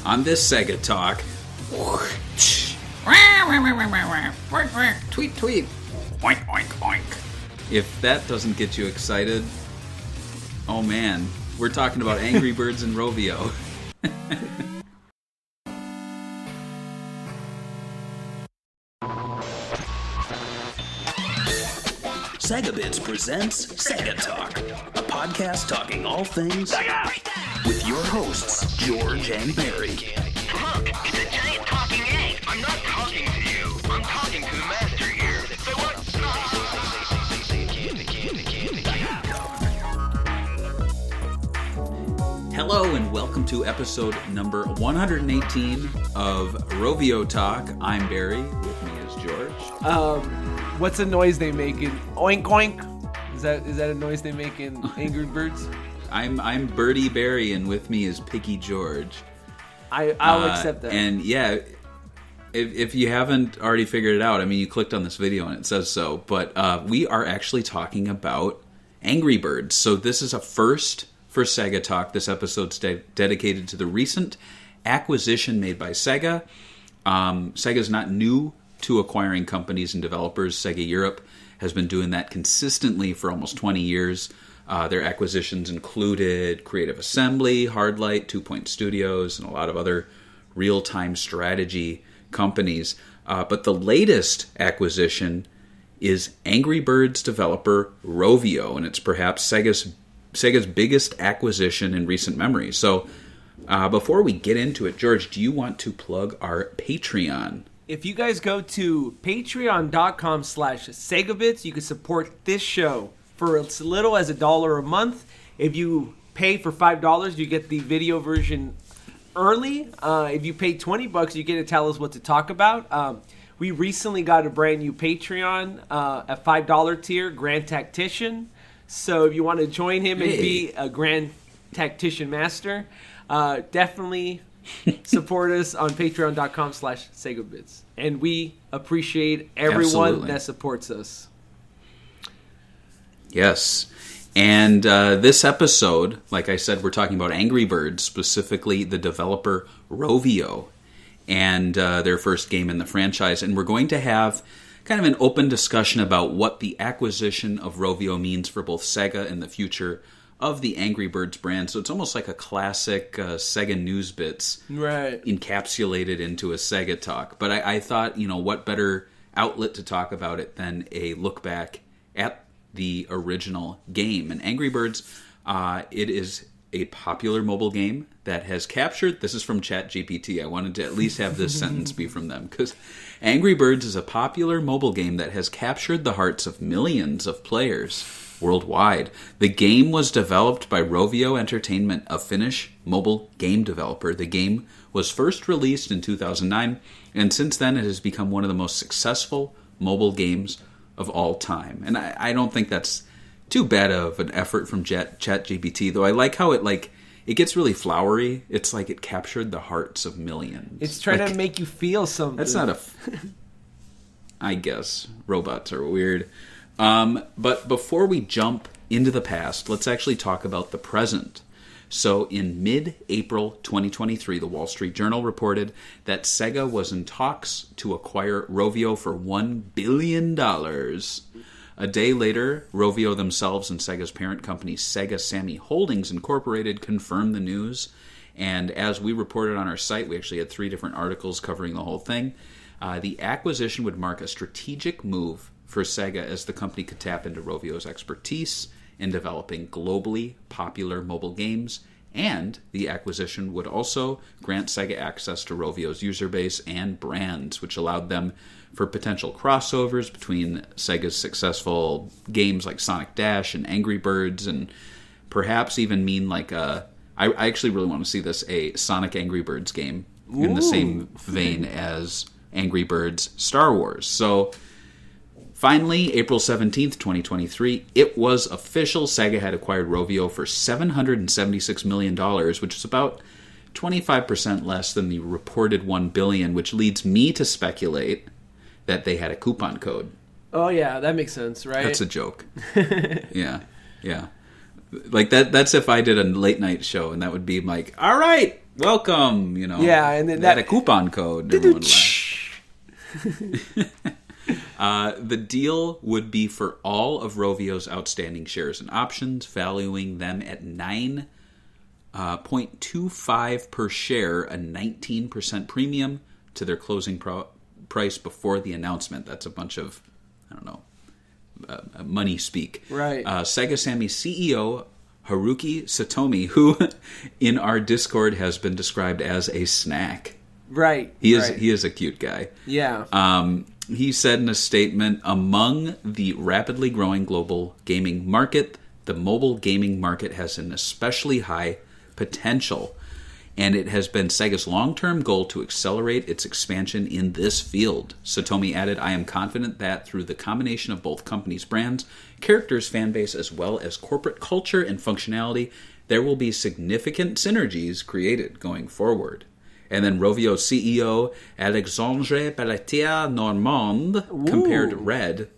On this Sega Talk, tweet, tweet, oink, oink, oink. If that doesn't get you excited, oh man, we're talking about Angry Birds and Rovio. SEGA-Bits presents Sega Talk, a podcast talking all things Sega! With your hosts, George and Barry. Look, it's a giant talking egg. I'm not talking to you. I'm talking to the master here. So what? Hello and welcome to episode number 118 of Rovio Talk. I'm Barry. With me is George. What's a noise they make in oink oink? Is that a noise they make in Angry Birds? I'm Birdie Barry, and with me is Picky George. I'll accept that. And yeah, if you haven't already figured it out, I mean, you clicked on this video and it says so, but we are actually talking about Angry Birds. So this is a first for Sega Talk. This episode's dedicated to the recent acquisition made by Sega. Sega's not new to acquiring companies and developers. Sega Europe has been doing that consistently for almost 20 years. Their acquisitions included Creative Assembly, Hardlight, 2 Point Studios, and a lot of other real-time strategy companies. But the latest acquisition is Angry Birds developer Rovio, and it's perhaps Sega's biggest acquisition in recent memory. So before we get into it, George, do you want to plug our Patreon? If you guys go to patreon.com/SegaBits, you can support this show for as little as $1 a month. If you pay for $5, you get the video version early. If you pay $20, you get to tell us what to talk about. We recently got a brand new Patreon, a $5 tier, Grand Tactician. So if you want to join him and be a Grand Tactician Master, definitely support us on patreon.com/SegaBits. And we appreciate everyone that supports us. Yes. And this episode, like I said, we're talking about Angry Birds, specifically the developer Rovio, and their first game in the franchise. And we're going to have kind of an open discussion about what the acquisition of Rovio means for both Sega and the future of the Angry Birds brand. So it's almost like a classic Sega News Bits encapsulated into a Sega Talk. But I thought, what better outlet to talk about it than a look back at the original game. And Angry Birds, it is a popular mobile game that has captured, this is from ChatGPT, I wanted to at least have this sentence be from them, because Angry Birds is a popular mobile game that has captured the hearts of millions of players worldwide. The game was developed by Rovio Entertainment, a Finnish mobile game developer. The game was first released in 2009, and since then it has become one of the most successful mobile games of all time. And I don't think that's too bad of an effort from ChatGPT, though I like how it gets really flowery. It's like it captured the hearts of millions. It's trying to make you feel something. That's not I guess. Robots are weird. But before we jump into the past, let's actually talk about the present. So in mid-April 2023, the Wall Street Journal reported that Sega was in talks to acquire Rovio for $1 billion. A day later, Rovio themselves and Sega's parent company, SEGA-Sammy Holdings Incorporated, confirmed the news. And as we reported on our site, we actually had 3 different articles covering the whole thing. The acquisition would mark a strategic move for Sega as the company could tap into Rovio's expertise in developing globally popular mobile games, and the acquisition would also grant Sega access to Rovio's user base and brands, which allowed them for potential crossovers between Sega's successful games like Sonic Dash and Angry Birds, and perhaps even mean like I actually really want to see this, a Sonic Angry Birds game in the same vein as Angry Birds Star Wars. So finally, April 17th, 2023, it was official. Sega had acquired Rovio for $776 million, which is about 25% less than the reported $1 billion, which leads me to speculate that they had a coupon code. Oh, yeah, that makes sense, right? That's a joke. Yeah. Like, that's if I did a late-night show, and that would be like, all right, welcome, Yeah, and then they had a coupon code. Everyone laughed. The deal would be for all of Rovio's outstanding shares and options, valuing them at 9.25 per share, a 19% premium to their closing price before the announcement. That's a bunch of, I don't know, money speak. Right. SEGA-Sammy CEO Haruki Satomi, who in our Discord has been described as a snack. Right. He is a cute guy. Yeah. He said in a statement, among the rapidly growing global gaming market, the mobile gaming market has an especially high potential, and it has been Sega's long-term goal to accelerate its expansion in this field. Satomi added, I am confident that through the combination of both companies' brands, characters, fan base, as well as corporate culture and functionality, there will be significant synergies created going forward. And then Rovio CEO Alexandre Pelletier-Normand compared Red,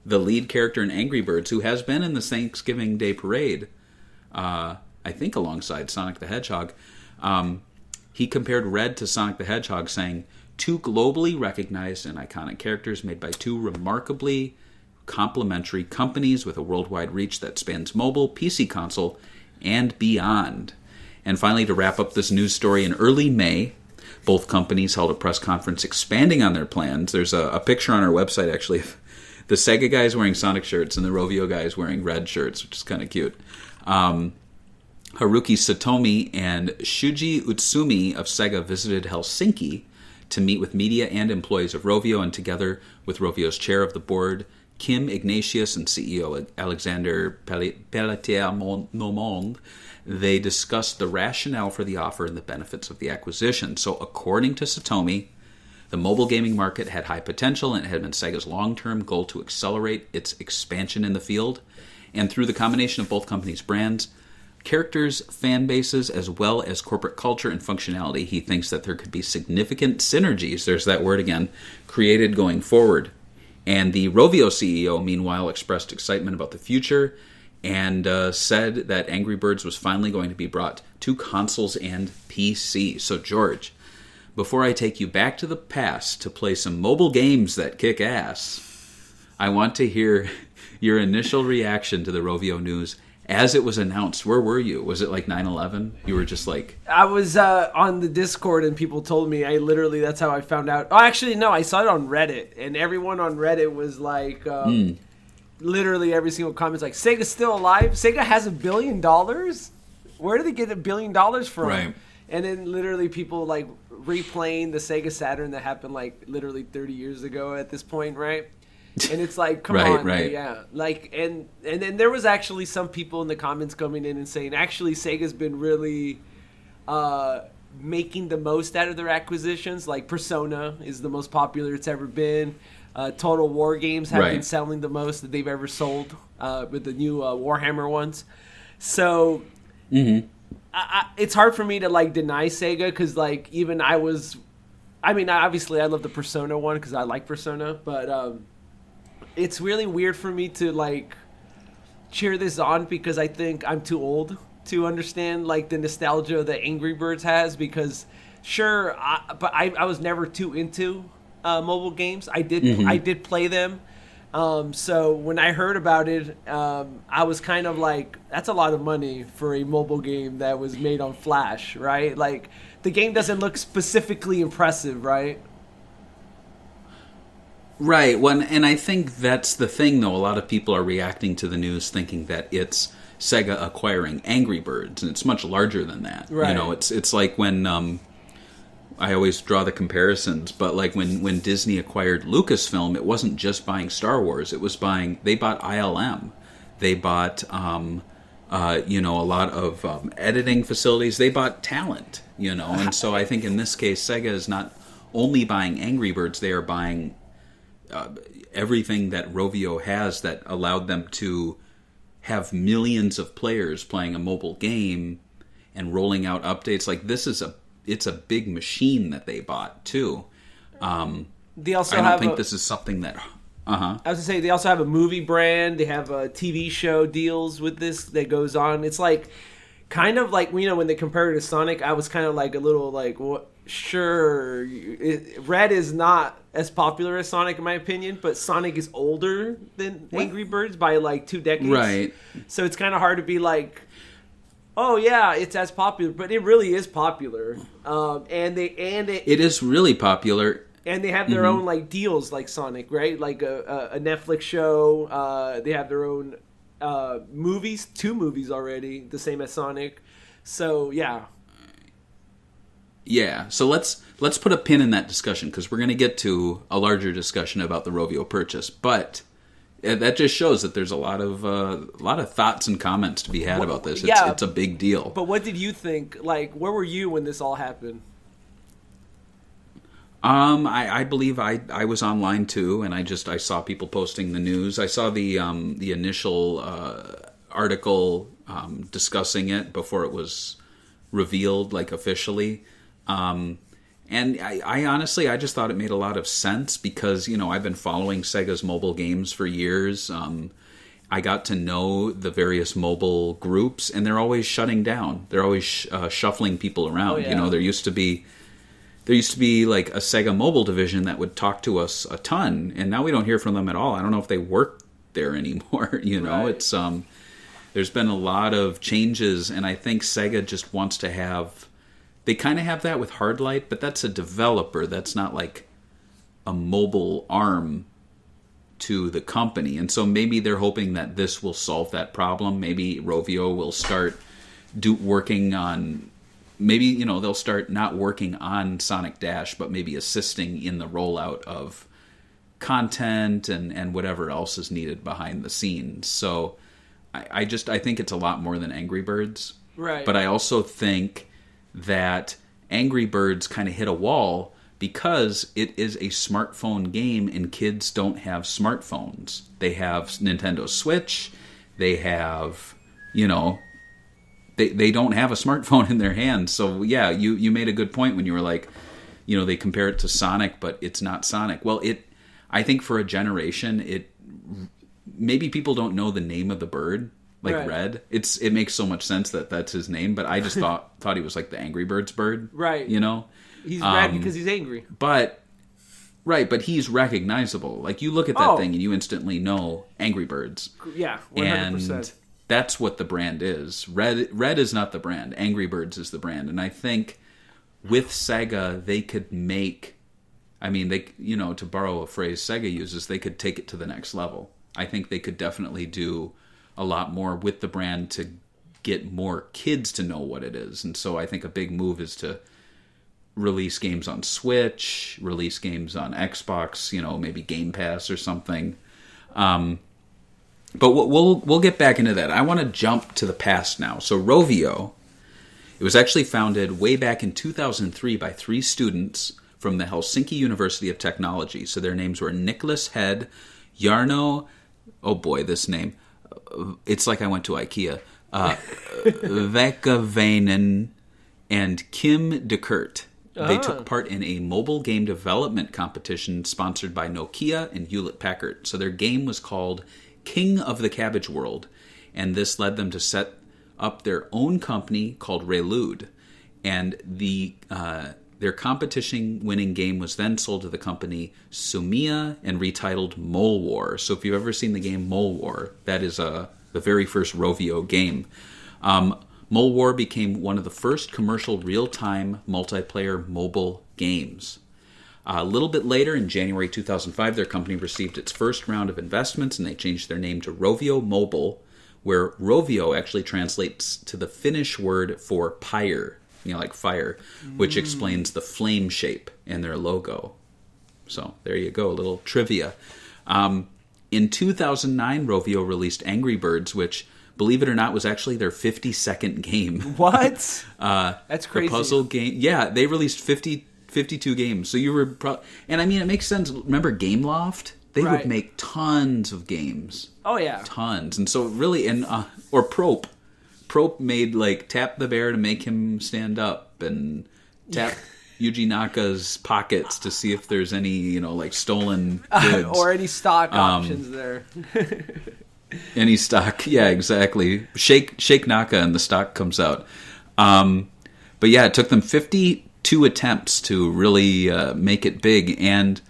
the lead character in Angry Birds, who has been in the Thanksgiving Day Parade, I think alongside Sonic the Hedgehog. He compared Red to Sonic the Hedgehog, saying, two globally recognized and iconic characters made by two remarkably complementary companies with a worldwide reach that spans mobile, PC console, and beyond. And finally, to wrap up this news story, in early May, both companies held a press conference expanding on their plans. There's a picture on our website, actually, of the Sega guys wearing Sonic shirts and the Rovio guys wearing Red shirts, which is kind of cute. Haruki Satomi and Shuji Utsumi of Sega visited Helsinki to meet with media and employees of Rovio, and together with Rovio's chair of the board, Kim Ignatius, and CEO Alexander Pelletier-Normand, they discussed the rationale for the offer and the benefits of the acquisition. So according to Satomi, the mobile gaming market had high potential, and it had been Sega's long-term goal to accelerate its expansion in the field. And through the combination of both companies' brands, characters, fan bases, as well as corporate culture and functionality, he thinks that there could be significant synergies, there's that word again, created going forward. And the Rovio CEO, meanwhile, expressed excitement about the future and said that Angry Birds was finally going to be brought to consoles and PC. So, George, before I take you back to the past to play some mobile games that kick ass, I want to hear your initial reaction to the Rovio news as it was announced. Where were you? Was it like 9/11? You were just like... I was on the Discord and people told me. That's how I found out. Oh, actually, no, I saw it on Reddit. And everyone on Reddit was like... Literally every single comment's like, Sega's still alive? Sega has $1 billion? Where did they get $1 billion from? Right. And then literally people like replaying the Sega Saturn that happened like literally 30 years ago at this point, right? And it's like, come on, right. Yeah. Like, and then there was actually some people in the comments coming in and saying, actually, Sega's been really making the most out of their acquisitions. Like, Persona is the most popular it's ever been. Total War games have been selling the most that they've ever sold with the new Warhammer ones. So, it's hard for me to, like, deny Sega because, like, even obviously I love the Persona one because I like Persona, but... it's really weird for me to like cheer this on because I think I'm too old to understand like the nostalgia that Angry Birds has, because sure, but I was never too into mobile games. I did play them. So when I heard about it, I was kind of like, that's a lot of money for a mobile game that was made on Flash, right? Like the game doesn't look specifically impressive, right? Right. And I think that's the thing, though. A lot of people are reacting to the news thinking that it's Sega acquiring Angry Birds, and it's much larger than that. Right. You know, it's like when I always draw the comparisons, but like when Disney acquired Lucasfilm, it wasn't just buying Star Wars. It was they bought ILM, they bought a lot of editing facilities. They bought talent. And so I think in this case, Sega is not only buying Angry Birds; they are buying everything that Rovio has that allowed them to have millions of players playing a mobile game and rolling out updates. Like it's a big machine that they bought too. They also I don't think this is something that. I was gonna say they also have a movie brand. They have a TV show deals with this that goes on. It's like kind of like, when they compared it to Sonic, I was kind of like a little like, what? Sure, Red is not as popular as Sonic in my opinion, but Sonic is older than Angry Birds by like 2 decades. Right. So it's kind of hard to be like, oh yeah, it's as popular, but it really is popular. It is really popular. And they have their own like deals, like Sonic, right? Like a Netflix show. They have their own movies, 2 movies already, the same as Sonic. So yeah. Yeah, so let's put a pin in that discussion because we're going to get to a larger discussion about the Rovio purchase. But that just shows that there's a lot of thoughts and comments to be had about this. It's a big deal. But what did you think? Like, where were you when this all happened? I believe I was online too, and I saw people posting the news. I saw the initial article discussing it before it was revealed, like officially. And I honestly, I just thought it made a lot of sense because, I've been following Sega's mobile games for years. I got to know the various mobile groups, and they're always shutting down. They're always shuffling people around. Oh, yeah. There used to be like a Sega mobile division that would talk to us a ton, and now we don't hear from them at all. I don't know if they work there anymore. Right. It's there's been a lot of changes, and I think Sega just wants to have. They kind of have that with Hardlight, but that's a developer. That's not like a mobile arm to the company. And so maybe they're hoping that this will solve that problem. Maybe Rovio will start working on... Maybe, they'll start not working on Sonic Dash, but maybe assisting in the rollout of content and whatever else is needed behind the scenes. So I think it's a lot more than Angry Birds. Right. But I also think that Angry Birds kind of hit a wall because it is a smartphone game and kids don't have smartphones. They have Nintendo Switch. They have, they don't have a smartphone in their hands. So yeah, you made a good point when you were like, they compare it to Sonic, but it's not Sonic. Well, I think for a generation, maybe people don't know the name of the bird. Like right. Red, it makes so much sense that that's his name. But I just thought he was like the Angry Birds bird, right? He's red because he's angry. But he's recognizable. Like you look at that thing and you instantly know Angry Birds. Yeah, 100%. And that's what the brand is. Red is not the brand. Angry Birds is the brand. And I think with Sega, they could make. I mean, to borrow a phrase Sega uses, they could take it to the next level. I think they could definitely do a lot more with the brand to get more kids to know what it is. And so I think a big move is to release games on Switch, release games on Xbox, maybe Game Pass or something. But we'll get back into that. I want to jump to the past now. So Rovio, it was actually founded way back in 2003 by 3 students from the Helsinki University of Technology. So their names were Nicholas Head, Jarno, oh boy, this name, it's like I went to IKEA. Vekavainen and Kim de Kurt. They took part in a mobile game development competition sponsored by Nokia and Hewlett-Packard. So their game was called King of the Cabbage World, and this led them to set up their own company called Relude. And their competition-winning game was then sold to the company Sumia and retitled Mole War. So if you've ever seen the game Mole War, that is the very first Rovio game. Mole War became one of the first commercial real-time multiplayer mobile games. A little bit later, in January 2005, their company received its first round of investments, and they changed their name to Rovio Mobile, where Rovio actually translates to the Finnish word for pyre, like fire, which explains the flame shape in their logo. So there you go, a little trivia. In 2009, Rovio released Angry Birds, which, believe it or not, was actually their 52nd game. What? That's crazy. The puzzle game. Yeah, they released 52 games. So you were... and I mean, it makes sense. Remember Gameloft? They would make tons of games. Oh, yeah. Tons. And so really... or Prope. Prope made, Tap the Bear to make him stand up, and tap Yuji Naka's pockets to see if there's any, stolen goods. Or any stock options there. Any stock. Yeah, exactly. Shake Naka and the stock comes out. But yeah, it took them 52 attempts to really make it big. And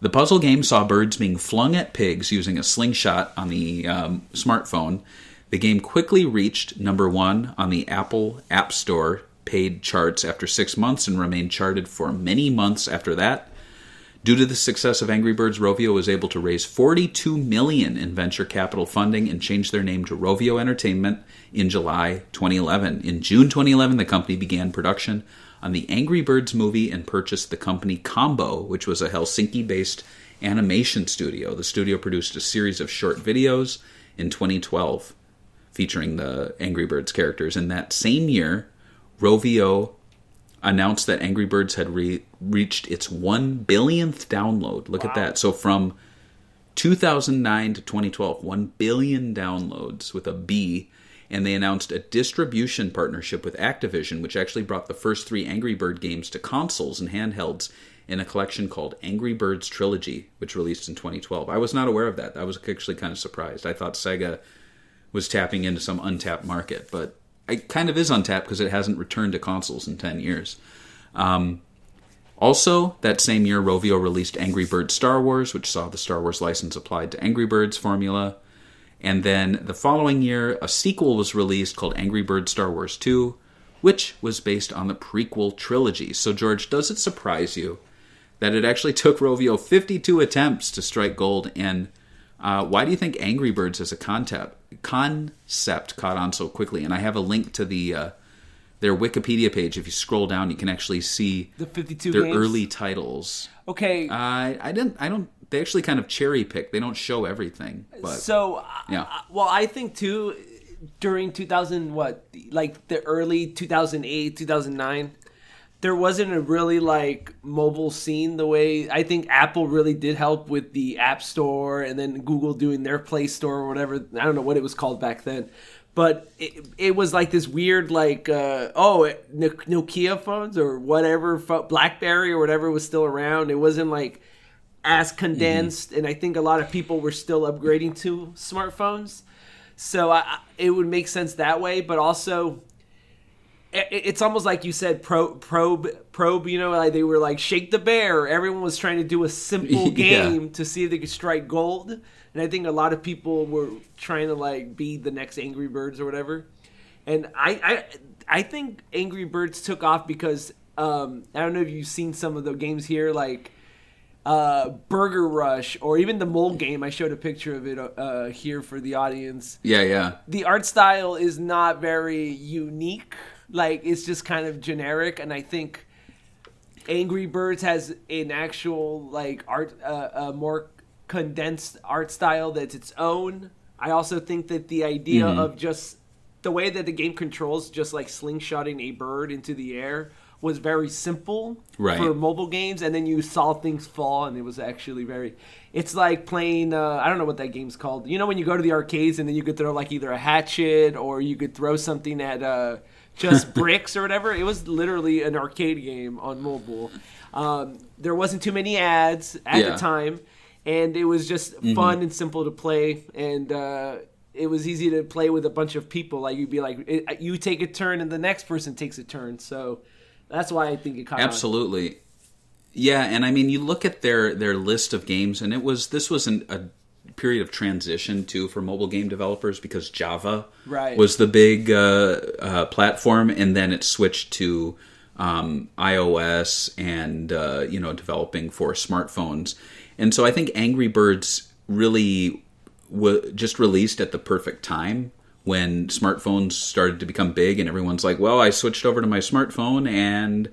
the puzzle game saw birds being flung at pigs using a slingshot on the smartphone. The game quickly reached number 1 on the Apple App Store paid charts after 6 months and remained charted for many months after that. Due to the success of Angry Birds, Rovio was able to raise $42 million in venture capital funding and change their name to Rovio Entertainment in July 2011. In June 2011, the company began production on the Angry Birds movie and purchased the company Combo, which was a Helsinki-based animation studio. The studio produced a series of short videos in 2012 featuring the Angry Birds characters. In that same year, Rovio announced that Angry Birds had reached its 1 billionth download. Look at that. So from 2009 to 2012, 1 billion downloads with a B. And they announced a distribution partnership with Activision, which actually brought the first 3 Angry Bird games to consoles and handhelds in a collection called Angry Birds Trilogy, which released in 2012. I was not aware of that. I was actually kind of surprised. I thought Sega was tapping into some untapped market, but it kind of is untapped because it hasn't returned to consoles in 10 years. Also, that same year, Rovio released Angry Birds Star Wars, which saw the Star Wars license applied to Angry Birds formula. And then the following year, a sequel was released called Angry Birds Star Wars 2, which was based on the prequel trilogy. So, George, does it surprise you that it actually took Rovio 52 attempts to strike gold? And why do you think Angry Birds as a concept caught on so quickly? And I have a link to their Wikipedia page. If you scroll down, you can actually see the 52 their games? early titles. Okay. I don't. They actually kind of cherry pick. They don't show everything. But, so, yeah. Well, I think too, during 2000, like the early 2008, 2009, there wasn't a really like mobile scene the way I think Apple really did help with the App Store and then Google doing their Play Store or whatever. I don't know what it was called back then. But it was like this weird like, Nokia phones or whatever, BlackBerry or whatever was still around. It wasn't like as condensed. And I think a lot of people were still upgrading to smartphones. So it would make sense that way. But also, it's almost like you said, probe. You know, like they were like Shake the Bear. Everyone was trying to do a simple game to see if they could strike gold. And I think a lot of people were trying to like be the next Angry Birds or whatever. And I think Angry Birds took off because I don't know if you've seen some of the games here, like Burger Rush or even the Mole game. I showed a picture of it here for the audience. Yeah. The art style is not very unique. Like, it's just kind of generic, and I think Angry Birds has an actual, like, art, a more condensed art style that's its own. I also think that the idea of just the way that the game controls, just like slingshotting a bird into the air, was very simple for mobile games, and then you saw things fall, and it was actually very... It's like playing, I don't know what that game's called. You know when you go to the arcades, and then you could throw, like, either a hatchet, or you could throw something at... just bricks or whatever. It was literally an arcade game on mobile. There wasn't too many ads at the time, and it was just fun and simple to play. And it was easy to play with a bunch of people. Like, you'd be like, you take a turn, and the next person takes a turn. So that's why I think it caught on. Absolutely. Yeah, and I mean, you look at their list of games, and this was a period of transition too for mobile game developers because Java was the big platform, and then it switched to iOS and developing for smartphones. And so I think Angry Birds really just released at the perfect time when smartphones started to become big, and everyone's like, well, I switched over to my smartphone and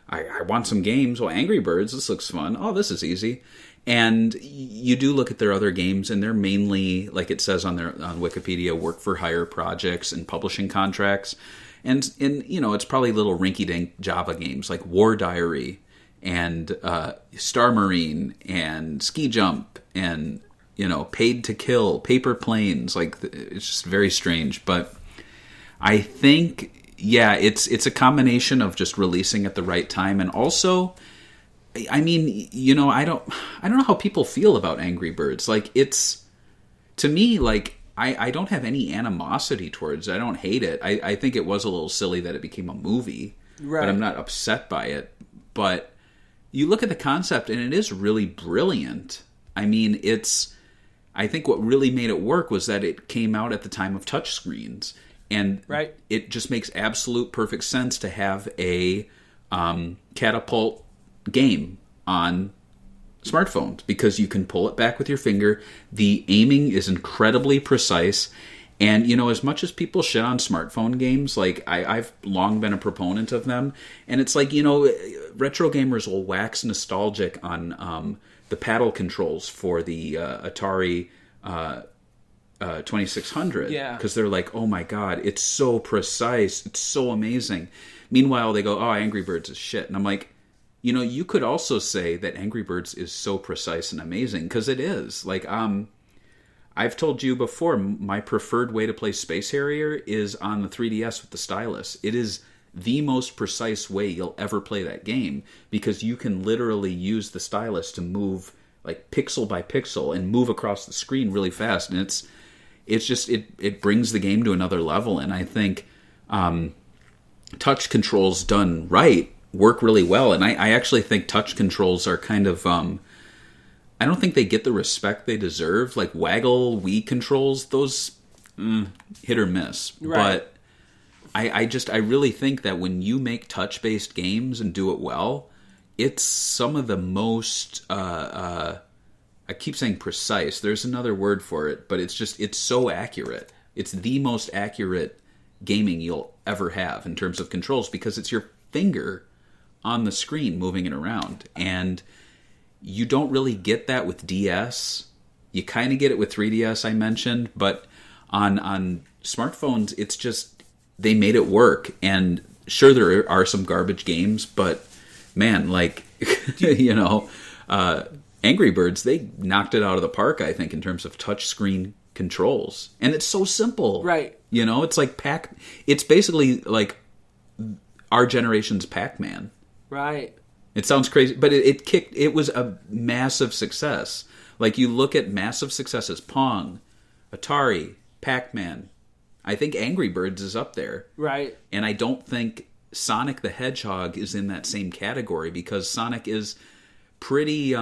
I want some games. Well, Angry Birds, this looks fun. Oh, this is easy. And you do look at their other games, and they're mainly, like it says on Wikipedia, work-for-hire projects and publishing contracts. And it's probably little rinky-dink Java games like War Diary and Star Marine and Ski Jump and, Paid to Kill, Paper Planes. Like, it's just very strange. But I think, it's a combination of just releasing at the right time, and also... I mean, I don't know how people feel about Angry Birds. Like, it's, to me, like, I don't have any animosity towards it. I don't hate it. I think it was a little silly that it became a movie, but I'm not upset by it. But you look at the concept, and it is really brilliant. I mean, I think what really made it work was that it came out at the time of touchscreens. And it just makes absolute perfect sense to have a catapult game on smartphones because you can pull it back with your finger. The aiming is incredibly precise. And, as much as people shit on smartphone games, like, I've long been a proponent of them. And it's like, retro gamers will wax nostalgic on the paddle controls for the Atari 2600. Yeah. Because they're like, oh my God, it's so precise. It's so amazing. Meanwhile, they go, oh, Angry Birds is shit. And I'm like, you could also say that Angry Birds is so precise and amazing, because it is. Like, I've told you before, my preferred way to play Space Harrier is on the 3DS with the stylus. It is the most precise way you'll ever play that game, because you can literally use the stylus to move like pixel by pixel and move across the screen really fast. And it brings the game to another level. And I think touch controls done right work really well. And I actually think touch controls are kind of, I don't think they get the respect they deserve. Like Waggle Wii controls, those hit or miss. Right. But I really think that when you make touch-based games and do it well, it's some of the most, I keep saying precise. There's another word for it, but it's so accurate. It's the most accurate gaming you'll ever have in terms of controls, because it's your finger on the screen moving it around. And you don't really get that with DS. You kind of get it with 3DS, I mentioned, but on smartphones, it's just, they made it work. And sure, there are some garbage games, but man, like, Angry Birds, they knocked it out of the park, I think, in terms of touchscreen controls. And it's so simple. Right. It's like it's basically like our generation's Pac-Man. Right. It sounds crazy, but it was a massive success. Like, you look at massive successes, Pong, Atari, Pac-Man. I think Angry Birds is up there. Right. And I don't think Sonic the Hedgehog is in that same category, because Sonic is pretty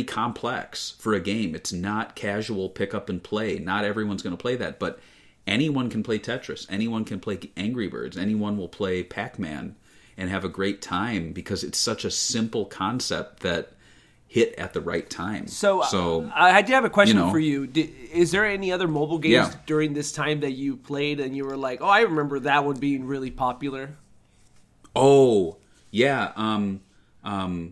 complex for a game. It's not casual pick up and play. Not everyone's going to play that, but anyone can play Tetris. Anyone can play Angry Birds. Anyone will play Pac-Man and have a great time, because it's such a simple concept that hit at the right time. So I do have a question for you. Is there any other mobile games during this time that you played and you were like, oh, I remember that one being really popular? Oh, yeah. I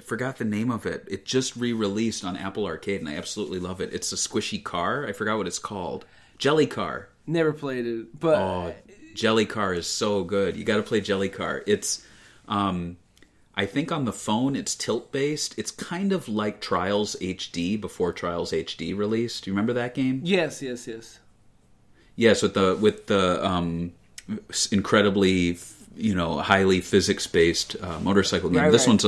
forgot the name of it. It just re-released on Apple Arcade, and I absolutely love it. It's a squishy car. I forgot what it's called. Jelly Car. Never played it, but... Oh, Jelly Car is so good. You got to play Jelly Car. It's, I think on the phone it's tilt-based. It's kind of like Trials HD before Trials HD released. Do you remember that game? Yes. Yes, with the incredibly, highly physics-based motorcycle game. This one's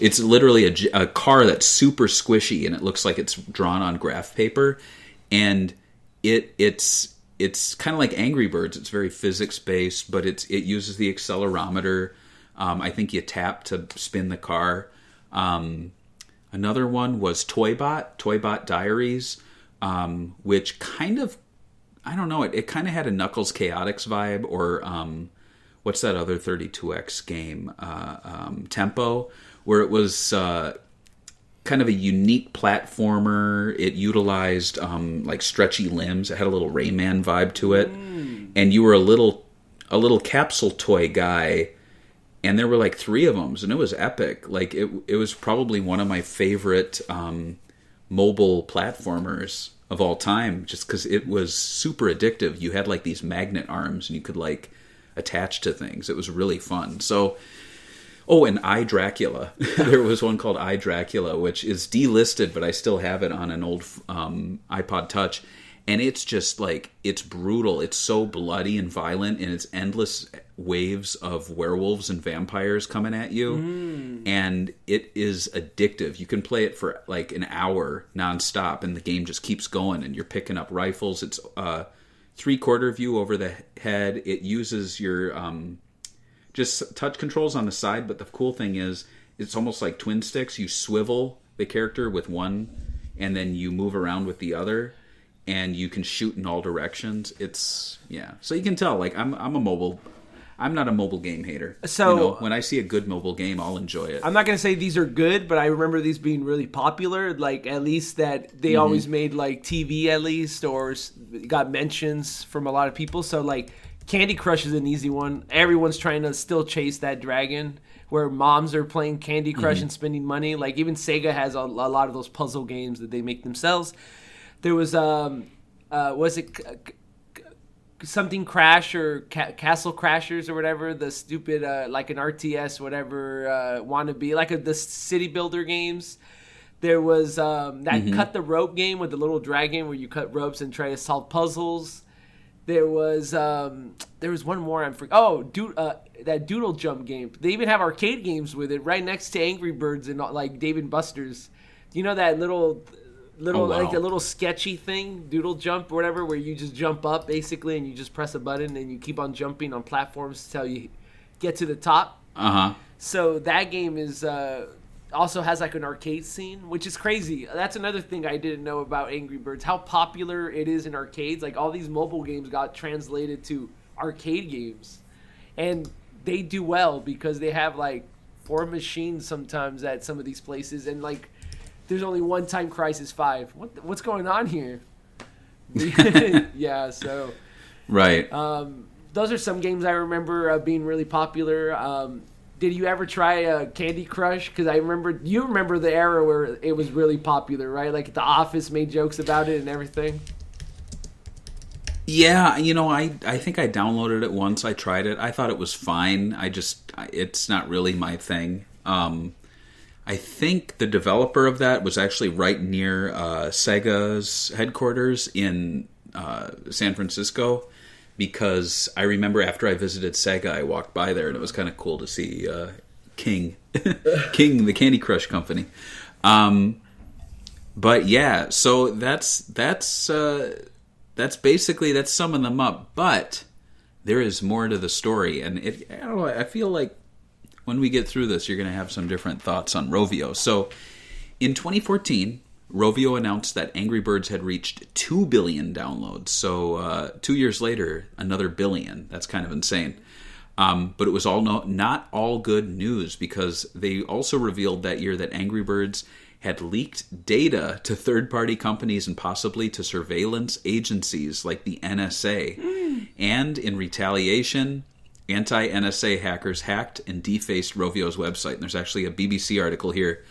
it's literally a car that's super squishy, and it looks like it's drawn on graph paper, and it's kind of like Angry Birds. It's very physics-based, but it uses the accelerometer. I think you tap to spin the car. Another one was Toybot Diaries, which kind of, I don't know, it kind of had a Knuckles Chaotix vibe, or what's that other 32X game, Tempo, where it was kind of a unique platformer. It utilized like stretchy limbs. It had a little Rayman vibe to it, and you were a little capsule toy guy. And there were like 3 of them, and it was epic. Like, it was probably one of my favorite mobile platformers of all time, just because it was super addictive. You had like these magnet arms, and you could like attach to things. It was really fun. So, and I, Dracula. There was one called I, Dracula, which is delisted, but I still have it on an old iPod Touch. And it's just like, it's brutal. It's so bloody and violent, and it's endless waves of werewolves and vampires coming at you. And it is addictive. You can play it for like an hour nonstop, and the game just keeps going, and you're picking up rifles. It's 3/4 view over the head. It uses your just touch controls on the side, but the cool thing is it's almost like twin sticks. You swivel the character with one, and then you move around with the other. And you can shoot in all directions. It's, yeah. So you can tell, like, I'm not a mobile game hater. So when I see a good mobile game, I'll enjoy it. I'm not gonna say these are good, but I remember these being really popular. Like, at least that they always made like TV at least, or got mentions from a lot of people. So like, Candy Crush is an easy one. Everyone's trying to still chase that dragon, where moms are playing Candy Crush and spending money. Like, even Sega has a lot of those puzzle games that they make themselves. There was something Crash or Castle Crashers or whatever, the stupid like an RTS whatever wannabe, like the city builder games. There was that cut the rope game with the little dragon where you cut ropes and try to solve puzzles. There was one more that Doodle Jump game. They even have arcade games with it right next to Angry Birds and like Dave and Buster's. You know that little like a little sketchy thing, Doodle Jump or whatever, where you just jump up basically and you just press a button and you keep on jumping on platforms until you get to the top. So that game is also has like an arcade scene, which is crazy. That's another thing I didn't know about Angry Birds, how popular it is in arcades. Like, all these mobile games got translated to arcade games, and they do well because they have like 4 machines sometimes at some of these places, and like, there's only one Time Crisis 5. What's going on here? Yeah, so right. Those are some games I remember being really popular. Did you ever try Candy Crush? Because you remember the era where it was really popular, right? Like, The Office made jokes about it and everything. Yeah, I think I downloaded it once. I tried it. I thought it was fine. It's not really my thing. I think the developer of that was actually right near Sega's headquarters in San Francisco, because I remember after I visited Sega, I walked by there, and it was kind of cool to see King, the Candy Crush company. But yeah, so that's summing them up. But there is more to the story, and I don't know. I feel like when we get through this, you're going to have some different thoughts on Rovio. So, in 2014, Rovio announced that Angry Birds had reached 2 billion downloads. So, 2 years later, another billion. That's kind of insane. But it was not all good news, because they also revealed that year that Angry Birds had leaked data to third-party companies and possibly to surveillance agencies like the NSA. And in retaliation, anti-NSA hackers hacked and defaced Rovio's website. And there's actually a BBC article here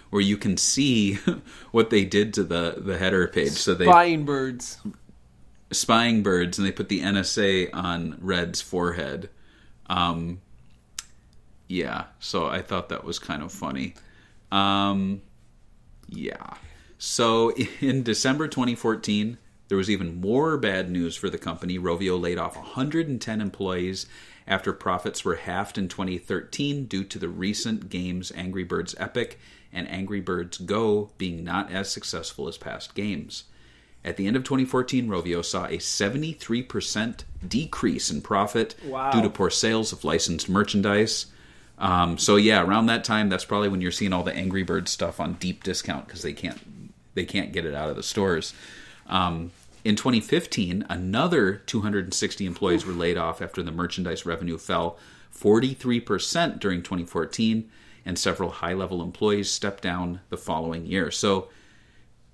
where you can see what they did to the header page. So Spying birds, and they put the NSA on Red's forehead. Yeah, so I thought that was kind of funny. Yeah. So in December 2014, there was even more bad news for the company. Rovio laid off 110 employees after profits were halved in 2013 due to the recent games Angry Birds Epic and Angry Birds Go being not as successful as past games. At the end of 2014, Rovio saw a 73% decrease in profit due to poor sales of licensed merchandise. So yeah, around that time, that's probably when you're seeing all the Angry Birds stuff on deep discount because they can't get it out of the stores. In 2015, another 260 employees were laid off after the merchandise revenue fell 43% during 2014, and several high-level employees stepped down the following year. So,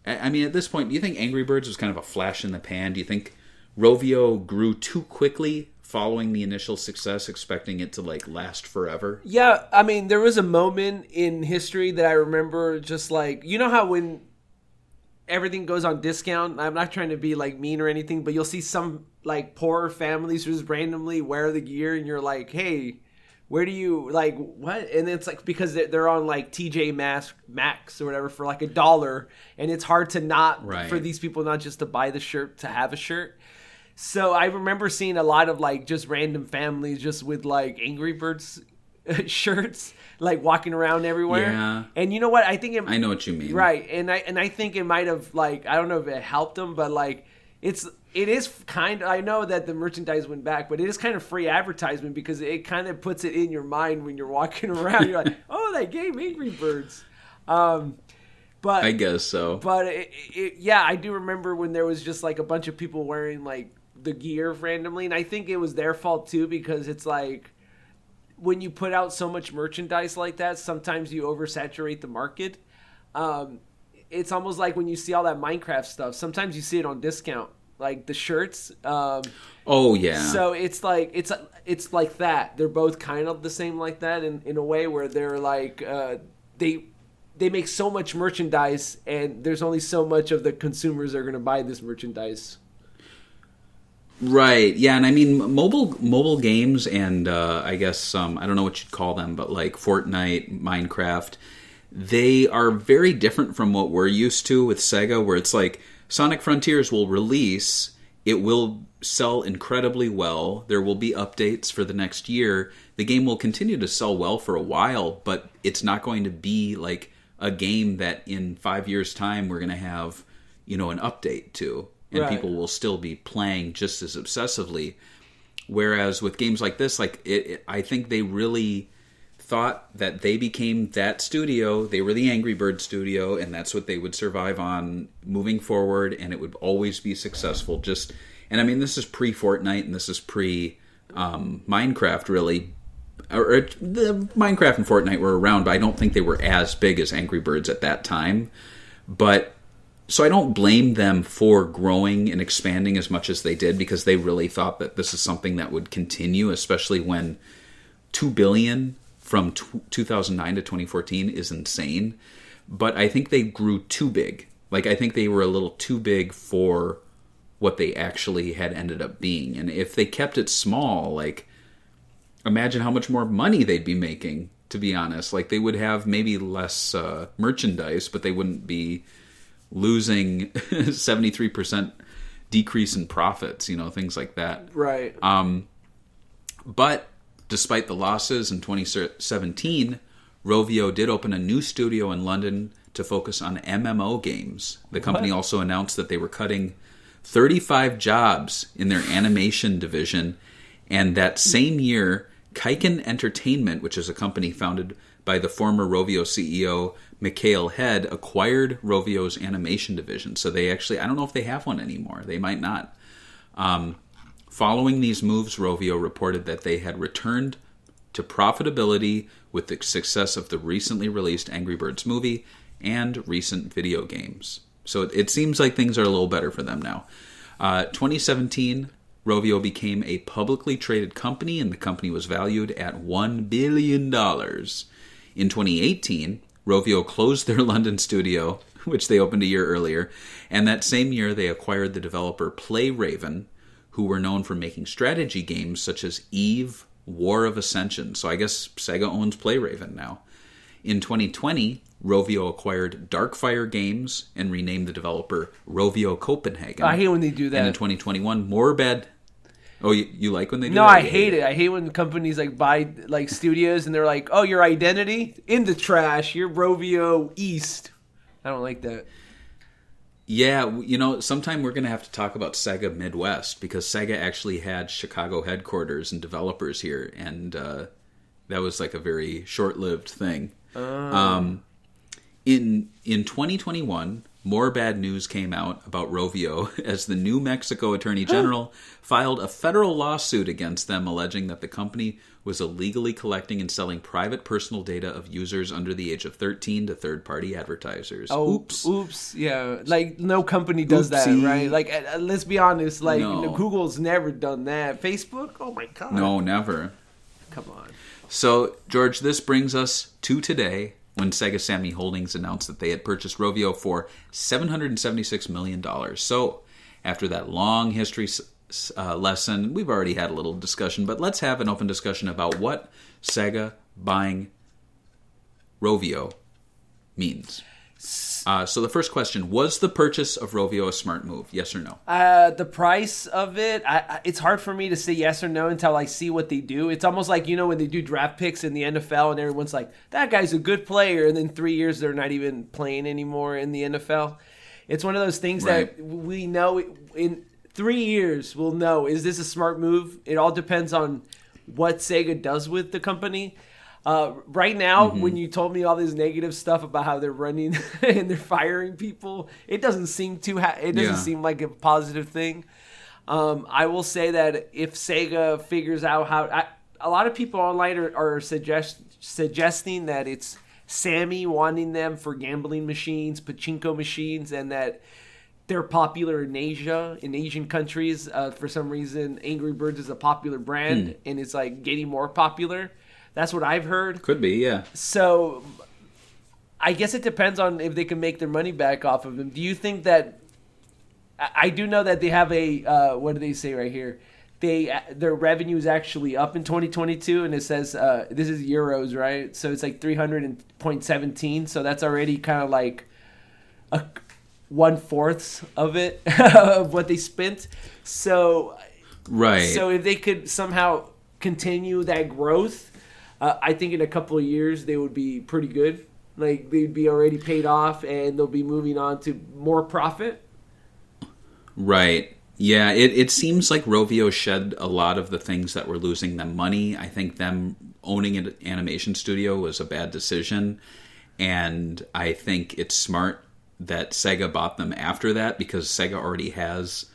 I mean, at this point, do you think Angry Birds was kind of a flash in the pan? Do you think Rovio grew too quickly following the initial success, expecting it to last forever? Yeah, I mean, there was a moment in history that I remember, just like, you know how when everything goes on discount, I'm not trying to be mean or anything, but you'll see some poorer families who just randomly wear the gear, and you're like, hey, where do you like what? And it's like because they're on like TJ Maxx or whatever for like $1, and it's hard to not for these people not just to buy the shirt to have a shirt. So I remember seeing a lot of like just random families just with like Angry Birds shirts like walking around everywhere. Yeah. And you know what? I think I know what you mean. Right. And I think it might have like I don't know if it helped them, but like it is kind of, I know that the merchandise went back, but it is kind of free advertisement because it kind of puts it in your mind when you're walking around. You're like, oh, they gave Angry Birds. But I guess so. But yeah, I do remember when there was just like a bunch of people wearing like the gear randomly, and I think it was their fault too because it's like when you put out so much merchandise like that, sometimes you oversaturate the market. It's almost like when you see all that Minecraft stuff. Sometimes you see it on discount, like the shirts. Oh yeah. So it's like like that. They're both kind of the same like that in a way where they're like they make so much merchandise and there's only so much of the consumers that are going to buy this merchandise. Right. Yeah, and I mean mobile games and I guess I don't know what you'd call them, but like Fortnite, Minecraft. They are very different from what we're used to with Sega, where it's like Sonic Frontiers will release, it will sell incredibly well, there will be updates for the next year, the game will continue to sell well for a while, but it's not going to be like a game that in 5 years' time we're going to have, an update to, and people will still be playing just as obsessively. Whereas with games like this, like I think they really thought that they became that studio. They were the Angry Bird studio, and that's what they would survive on moving forward, and it would always be successful. And I mean, this is pre-Fortnite, and this is pre-Minecraft, really. Or the Minecraft and Fortnite were around, but I don't think they were as big as Angry Birds at that time. But so I don't blame them for growing and expanding as much as they did, because they really thought that this is something that would continue, especially when $2 billion from 2009 to 2014 is insane. But I think they grew too big. Like, I think they were a little too big for what they actually had ended up being. And if they kept it small, like, imagine how much more money they'd be making, to be honest. Like, they would have maybe less merchandise, but they wouldn't be losing 73% decrease in profits, things like that. Right. But despite the losses in 2017, Rovio did open a new studio in London to focus on MMO games. The company also announced that they were cutting 35 jobs in their animation division, and that same year, Kaiken Entertainment, which is a company founded by the former Rovio CEO Mikhail Head, acquired Rovio's animation division. So they actually, I don't know if they have one anymore. They might not. Following these moves, Rovio reported that they had returned to profitability with the success of the recently released Angry Birds movie and recent video games. So it seems like things are a little better for them now. 2017, Rovio became a publicly traded company, and the company was valued at $1 billion. In 2018, Rovio closed their London studio, which they opened a year earlier, and that same year they acquired the developer PlayRaven, who were known for making strategy games such as Eve, War of Ascension. So I guess Sega owns PlayRaven now. In 2020, Rovio acquired Darkfire Games and renamed the developer Rovio Copenhagen. I hate when they do that. And in 2021, Morbad... Oh, you like when they do that? No, I hate it. I hate when companies like buy like studios and they're like, oh, your identity? In the trash. You're Rovio East. I don't like that. Yeah, sometime we're going to have to talk about Sega Midwest, because Sega actually had Chicago headquarters and developers here, and that was like a very short-lived thing. In 2021, more bad news came out about Rovio as the New Mexico Attorney General filed a federal lawsuit against them, alleging that the company was illegally collecting and selling private personal data of users under the age of 13 to third-party advertisers. Oh, oops. Yeah, like no company does Oopsie. that, right? Like, let's be honest. Like, No. Google's never done that. Facebook? Oh my god. No, never. Come on. So, George, this brings us to today, when SEGA-Sammy Holdings announced that they had purchased Rovio for $776 million. So, after that long history lesson. We've already had a little discussion, but let's have an open discussion about what Sega buying Rovio means. So the first question, was the purchase of Rovio a smart move? Yes or no? The price of it, it's hard for me to say yes or no until I see what they do. It's almost like, when they do draft picks in the NFL and everyone's like, that guy's a good player, and then 3 years they're not even playing anymore in the NFL. It's one of those things that we know in 3 years we'll know, is this a smart move? It all depends on what Sega does with the company. Right now, when you told me all this negative stuff about how they're running and they're firing people, it doesn't seem seem like a positive thing. I will say that if Sega figures out how, a lot of people online are suggesting that it's Sammy wanting them for gambling machines, pachinko machines, and that they're popular in Asia, in Asian countries. For some reason, Angry Birds is a popular brand, and it's like getting more popular. That's what I've heard. Could be, yeah. So I guess it depends on if they can make their money back off of them. Do you think that... I do know that they have a... what do they say right here? Their revenue is actually up in 2022, and it says... this is euros, right? So it's like 300.17. So that's already kind of like 1/4 of it, of what they spent. So... Right. So if they could somehow continue that growth... I think in a couple of years they would be pretty good. Like, they'd be already paid off and they'll be moving on to more profit. Right. Yeah, it seems like Rovio shed a lot of the things that were losing them money. I think them owning an animation studio was a bad decision. And I think it's smart that Sega bought them after that, because Sega already has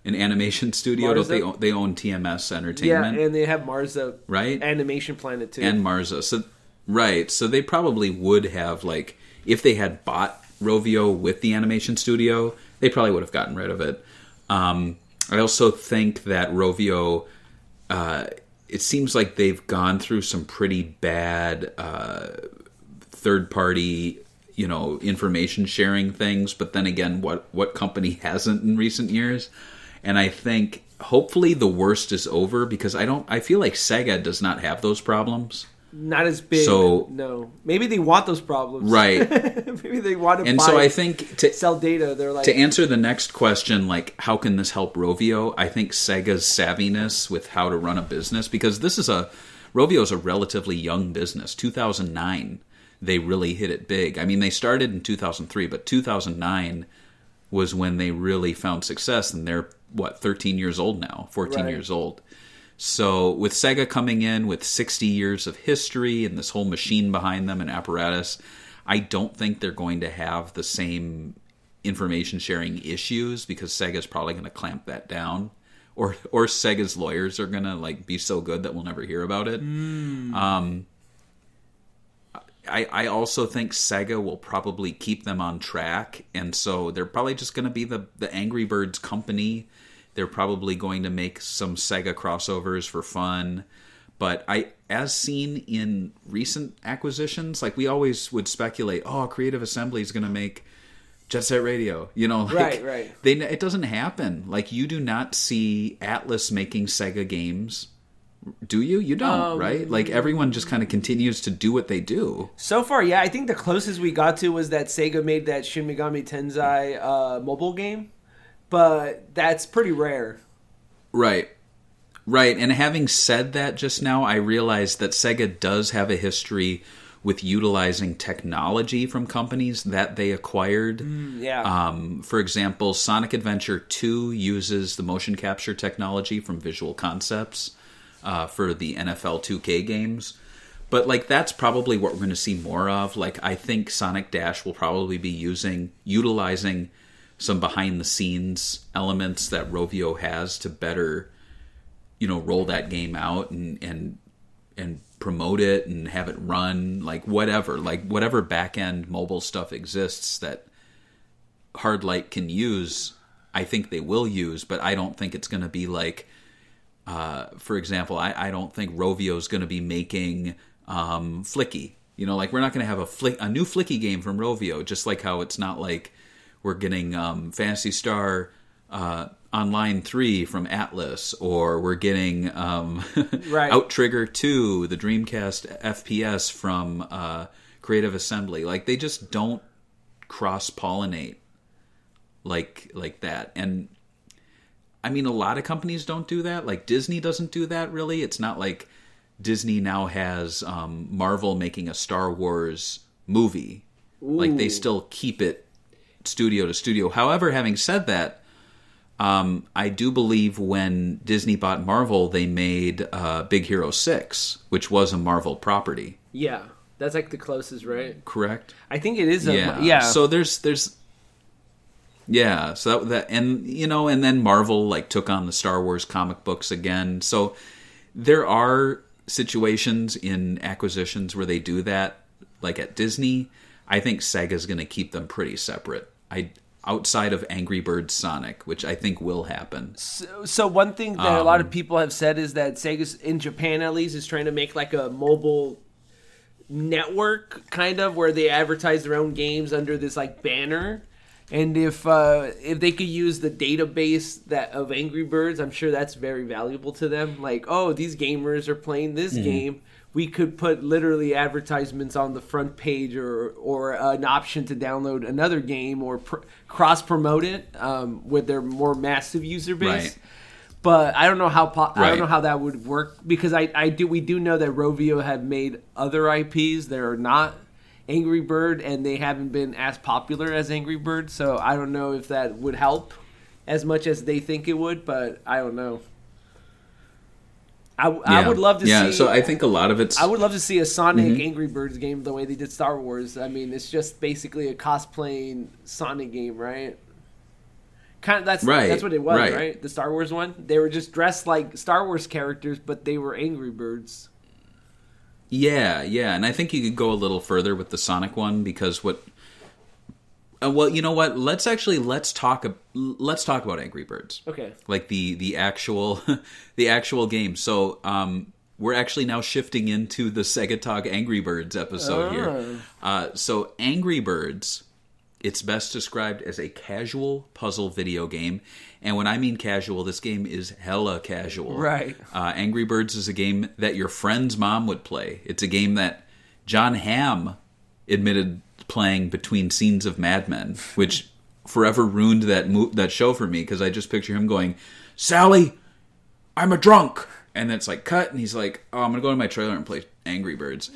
an animation studio. Don't they own TMS Entertainment? Yeah, and they have Marza, right? Animation Planet too. And Marza. So they probably would have, like, if they had bought Rovio with the animation studio, they probably would have gotten rid of it. I also think that Rovio, it seems like they've gone through some pretty bad third-party, information sharing things. But then again, what company hasn't in recent years? And I think hopefully the worst is over, because I feel like Sega does not have those problems. Not as big. So, no. Maybe they want those problems. Right. Maybe they want to so I think to sell data. They're like, to answer the next question, like, how can this help Rovio? I think Sega's savviness with how to run a business, because Rovio is a relatively young business. 2009, they really hit it big. I mean, they started in 2003, but 2009 was when they really found success, and they're 13 years old now, 14 years old. So with Sega coming in with 60 years of history and this whole machine behind them and apparatus, I don't think they're going to have the same information sharing issues, because Sega's probably going to clamp that down, or Sega's lawyers are going to be so good that we'll never hear about it. I also think Sega will probably keep them on track, and so they're probably just going to be the Angry Birds company. They're probably going to make some Sega crossovers for fun. But as seen in recent acquisitions, like, we always would speculate, Creative Assembly is going to make Jet Set Radio. Right. It doesn't happen. Like, you do not see Atlas making Sega games. Do you? You don't, right? Like, everyone just kind of continues to do what they do. So far, yeah. I think the closest we got to was that Sega made that Shin Megami Tensei mobile game. But that's pretty rare. Right. And having said that just now, I realized that Sega does have a history with utilizing technology from companies that they acquired. For example, Sonic Adventure 2 uses the motion capture technology from Visual Concepts for the NFL 2K games. But, that's probably what we're going to see more of. I think Sonic Dash will probably be utilizing some behind-the-scenes elements that Rovio has to better, roll that game out and promote it and have it run, whatever back-end mobile stuff exists that Hardlight can use, I think they will use, but I don't think it's going to be for example, I don't think Rovio's going to be making Flicky. We're not going to have a new Flicky game from Rovio, just like how it's not like we're getting Phantasy Star on line 3 from Atlas, or we're getting Right. Outrigger 2, the Dreamcast FPS from Creative Assembly. Like, they just don't cross-pollinate like that. And I mean, a lot of companies don't do that. Like, Disney doesn't do that, really. It's not like Disney now has Marvel making a Star Wars movie. Ooh. Like, they still keep it studio to studio. However, having said that, I do believe when Disney bought Marvel, they made Big Hero 6, which was a Marvel property. Yeah, that's like the closest, right? Correct? I think it is. Yeah. So there's yeah. So that and and then Marvel like took on the Star Wars comic books again. So there are situations in acquisitions where they do that. Like at Disney, I think Sega's going to keep them pretty separate. Outside of Angry Birds Sonic, which I think will happen. So one thing that a lot of people have said is that Sega's, in Japan at least, is trying to make like a mobile network, kind of, where they advertise their own games under this like banner. And if they could use the database of Angry Birds, I'm sure that's very valuable to them. Like, oh, these gamers are playing this game. We could put literally advertisements on the front page, or an option to download another game, or cross promote it with their more massive user base. Right. But I don't know how I don't know how that would work, because we do know that Rovio have made other IPs that are not Angry Bird, and they haven't been as popular as Angry Bird. So I don't know if that would help as much as they think it would, but I don't know. I would love to see. Yeah, so I think a lot of it's. I would love to see a Sonic Angry Birds game the way they did Star Wars. I mean, it's just basically a cosplaying Sonic game, right? That's what it was, right? The Star Wars one. They were just dressed like Star Wars characters, but they were Angry Birds. Yeah, and I think you could go a little further with the Sonic one, because what. Well, you know what? Let's talk about Angry Birds. Okay. Like the actual game. So we're actually now shifting into the Sega Talk Angry Birds episode here. So Angry Birds, it's best described as a casual puzzle video game. And when I mean casual, this game is hella casual. Right. Angry Birds is a game that your friend's mom would play. It's a game that John Hamm admitted playing between scenes of Mad Men, which forever ruined that show for me, because I just picture him going, "Sally, I'm a drunk," and then it's like cut, and he's like, "Oh, I'm gonna go to my trailer and play Angry Birds."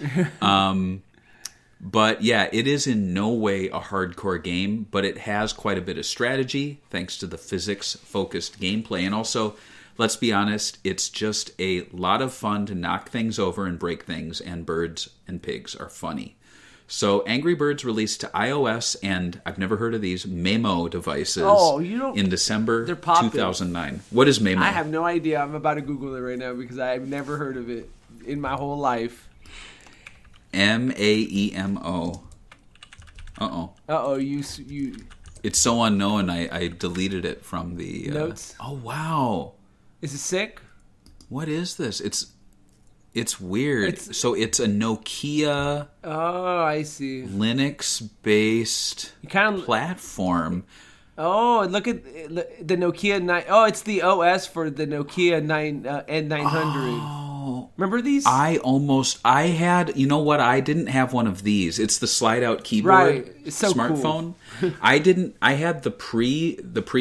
But yeah, it is in no way a hardcore game, but it has quite a bit of strategy thanks to the physics-focused gameplay, and also, let's be honest, it's just a lot of fun to knock things over and break things, and birds and pigs are funny. So Angry Birds released to iOS and, I've never heard of these, Memo devices in December 2009. What is Memo? I have no idea. I'm about to Google it right now because I've never heard of it in my whole life. Maemo. You. It's so unknown, I deleted it from the... notes? Oh, wow. Is it sick? What is this? It's weird. So it's a Nokia... Oh, I see. Linux-based platform. Oh, look at the Nokia 9. Oh, it's the OS for the Nokia 9 N900. Oh. Remember these? I had... You know what? I didn't have one of these. It's the slide-out keyboard right. It's so smartphone. Cool. I had the pre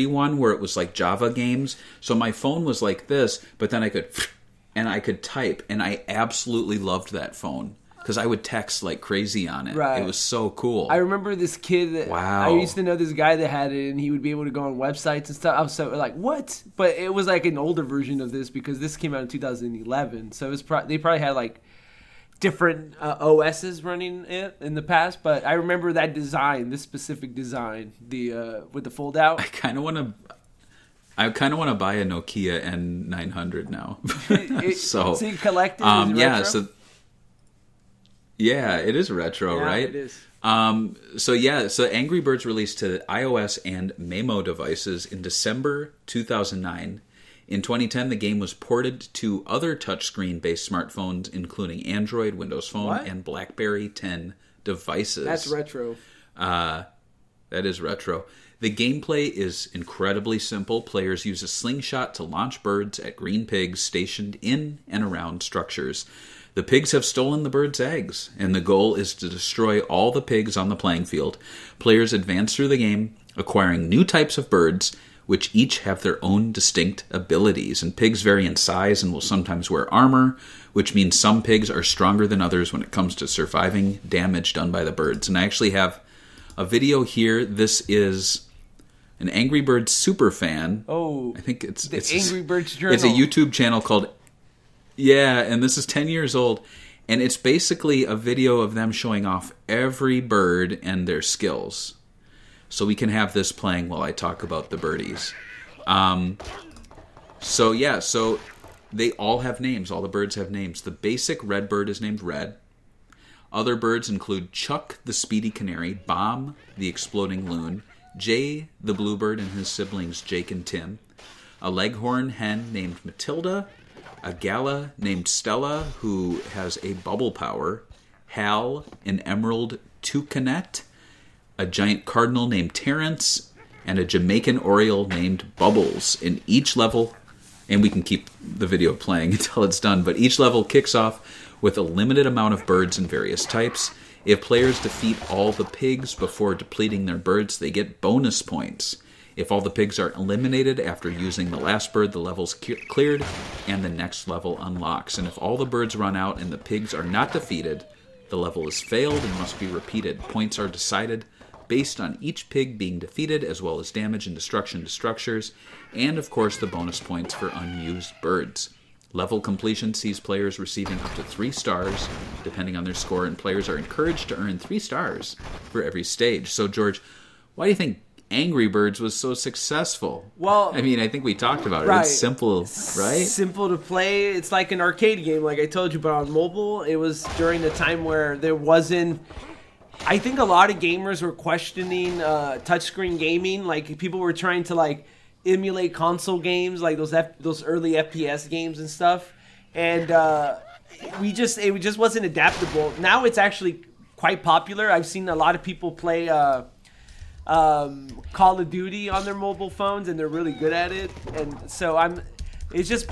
one where it was like Java games. So my phone was like this, but then I could type, and I absolutely loved that phone because I would text like crazy on it. Right. It was so cool. I remember this kid. Wow. I used to know this guy that had it, and he would be able to go on websites and stuff. I was so like, what? But it was like an older version of this because this came out in 2011. So it was they probably had like different OSs running it in the past. But I remember that design, this specific design, the with the fold out. I kind of want to buy a Nokia N900 now. So you collect it? Retro? It is retro, right? It is. So Angry Birds released to iOS and Memo devices in December 2009. In 2010, the game was ported to other touchscreen-based smartphones, including Android, Windows Phone, and BlackBerry 10 devices. That's retro. That is retro. The gameplay is incredibly simple. Players use a slingshot to launch birds at green pigs stationed in and around structures. The pigs have stolen the birds' eggs, and the goal is to destroy all the pigs on the playing field. Players advance through the game, acquiring new types of birds, which each have their own distinct abilities. And pigs vary in size and will sometimes wear armor, which means some pigs are stronger than others when it comes to surviving damage done by the birds. And I actually have a video here. This is an Angry Birds super fan. Oh, I think it's Angry Birds Journal. It's a YouTube channel called, and this is 10 years old, and it's basically a video of them showing off every bird and their skills. So we can have this playing while I talk about the birdies. So they all have names. All the birds have names. The basic red bird is named Red. Other birds include Chuck the Speedy Canary, Bomb the Exploding Loon, Jay the Bluebird and his siblings Jake and Tim, a leghorn hen named Matilda, a gala named Stella who has a bubble power, Hal, an emerald toucanet, a giant cardinal named Terrence, and a Jamaican oriole named Bubbles. In each level, and we can keep the video playing until it's done, but each level kicks off with a limited amount of birds in various types. If players defeat all the pigs before depleting their birds, they get bonus points. If all the pigs are eliminated after using the last bird, the level's cleared and the next level unlocks. And if all the birds run out and the pigs are not defeated, the level is failed and must be repeated. Points are decided based on each pig being defeated, as well as damage and destruction to structures, and of course the bonus points for unused birds. Level completion sees players receiving up to 3 stars, depending on their score, and players are encouraged to earn 3 stars for every stage. So, George, why do you think Angry Birds was so successful? Well, I mean, I think we talked about it. Right. It's simple, right? Simple to play. It's like an arcade game, like I told you, but on mobile. It was during the time where there wasn't... I think a lot of gamers were questioning touchscreen gaming. Like, people were trying to, emulate console games, like those early FPS games and stuff, and it just wasn't adaptable. Now it's actually quite popular. I've seen a lot of people play Call of Duty on their mobile phones, and they're really good at it. And so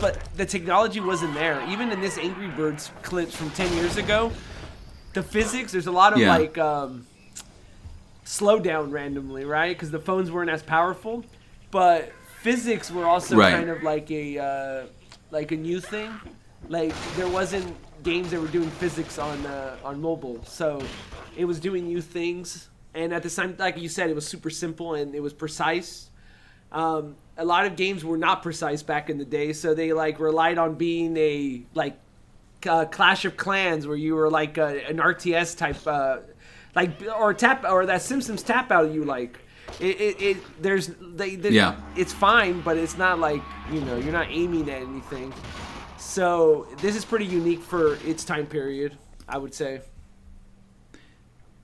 but the technology wasn't there. Even in this Angry Birds clips from 10 years ago, the physics, there's a lot of slow down randomly, right? Because the phones weren't as powerful, but physics were also kind of like a new thing. Like, there wasn't games that were doing physics on mobile, so it was doing new things. And at the same, like you said, it was super simple and it was precise. A lot of games were not precise back in the day, so they relied on being a Clash of Clans, where you were an RTS type, or that Simpsons tap out you like. It's fine, but it's not you're not aiming at anything. So this is pretty unique for its time period, I would say.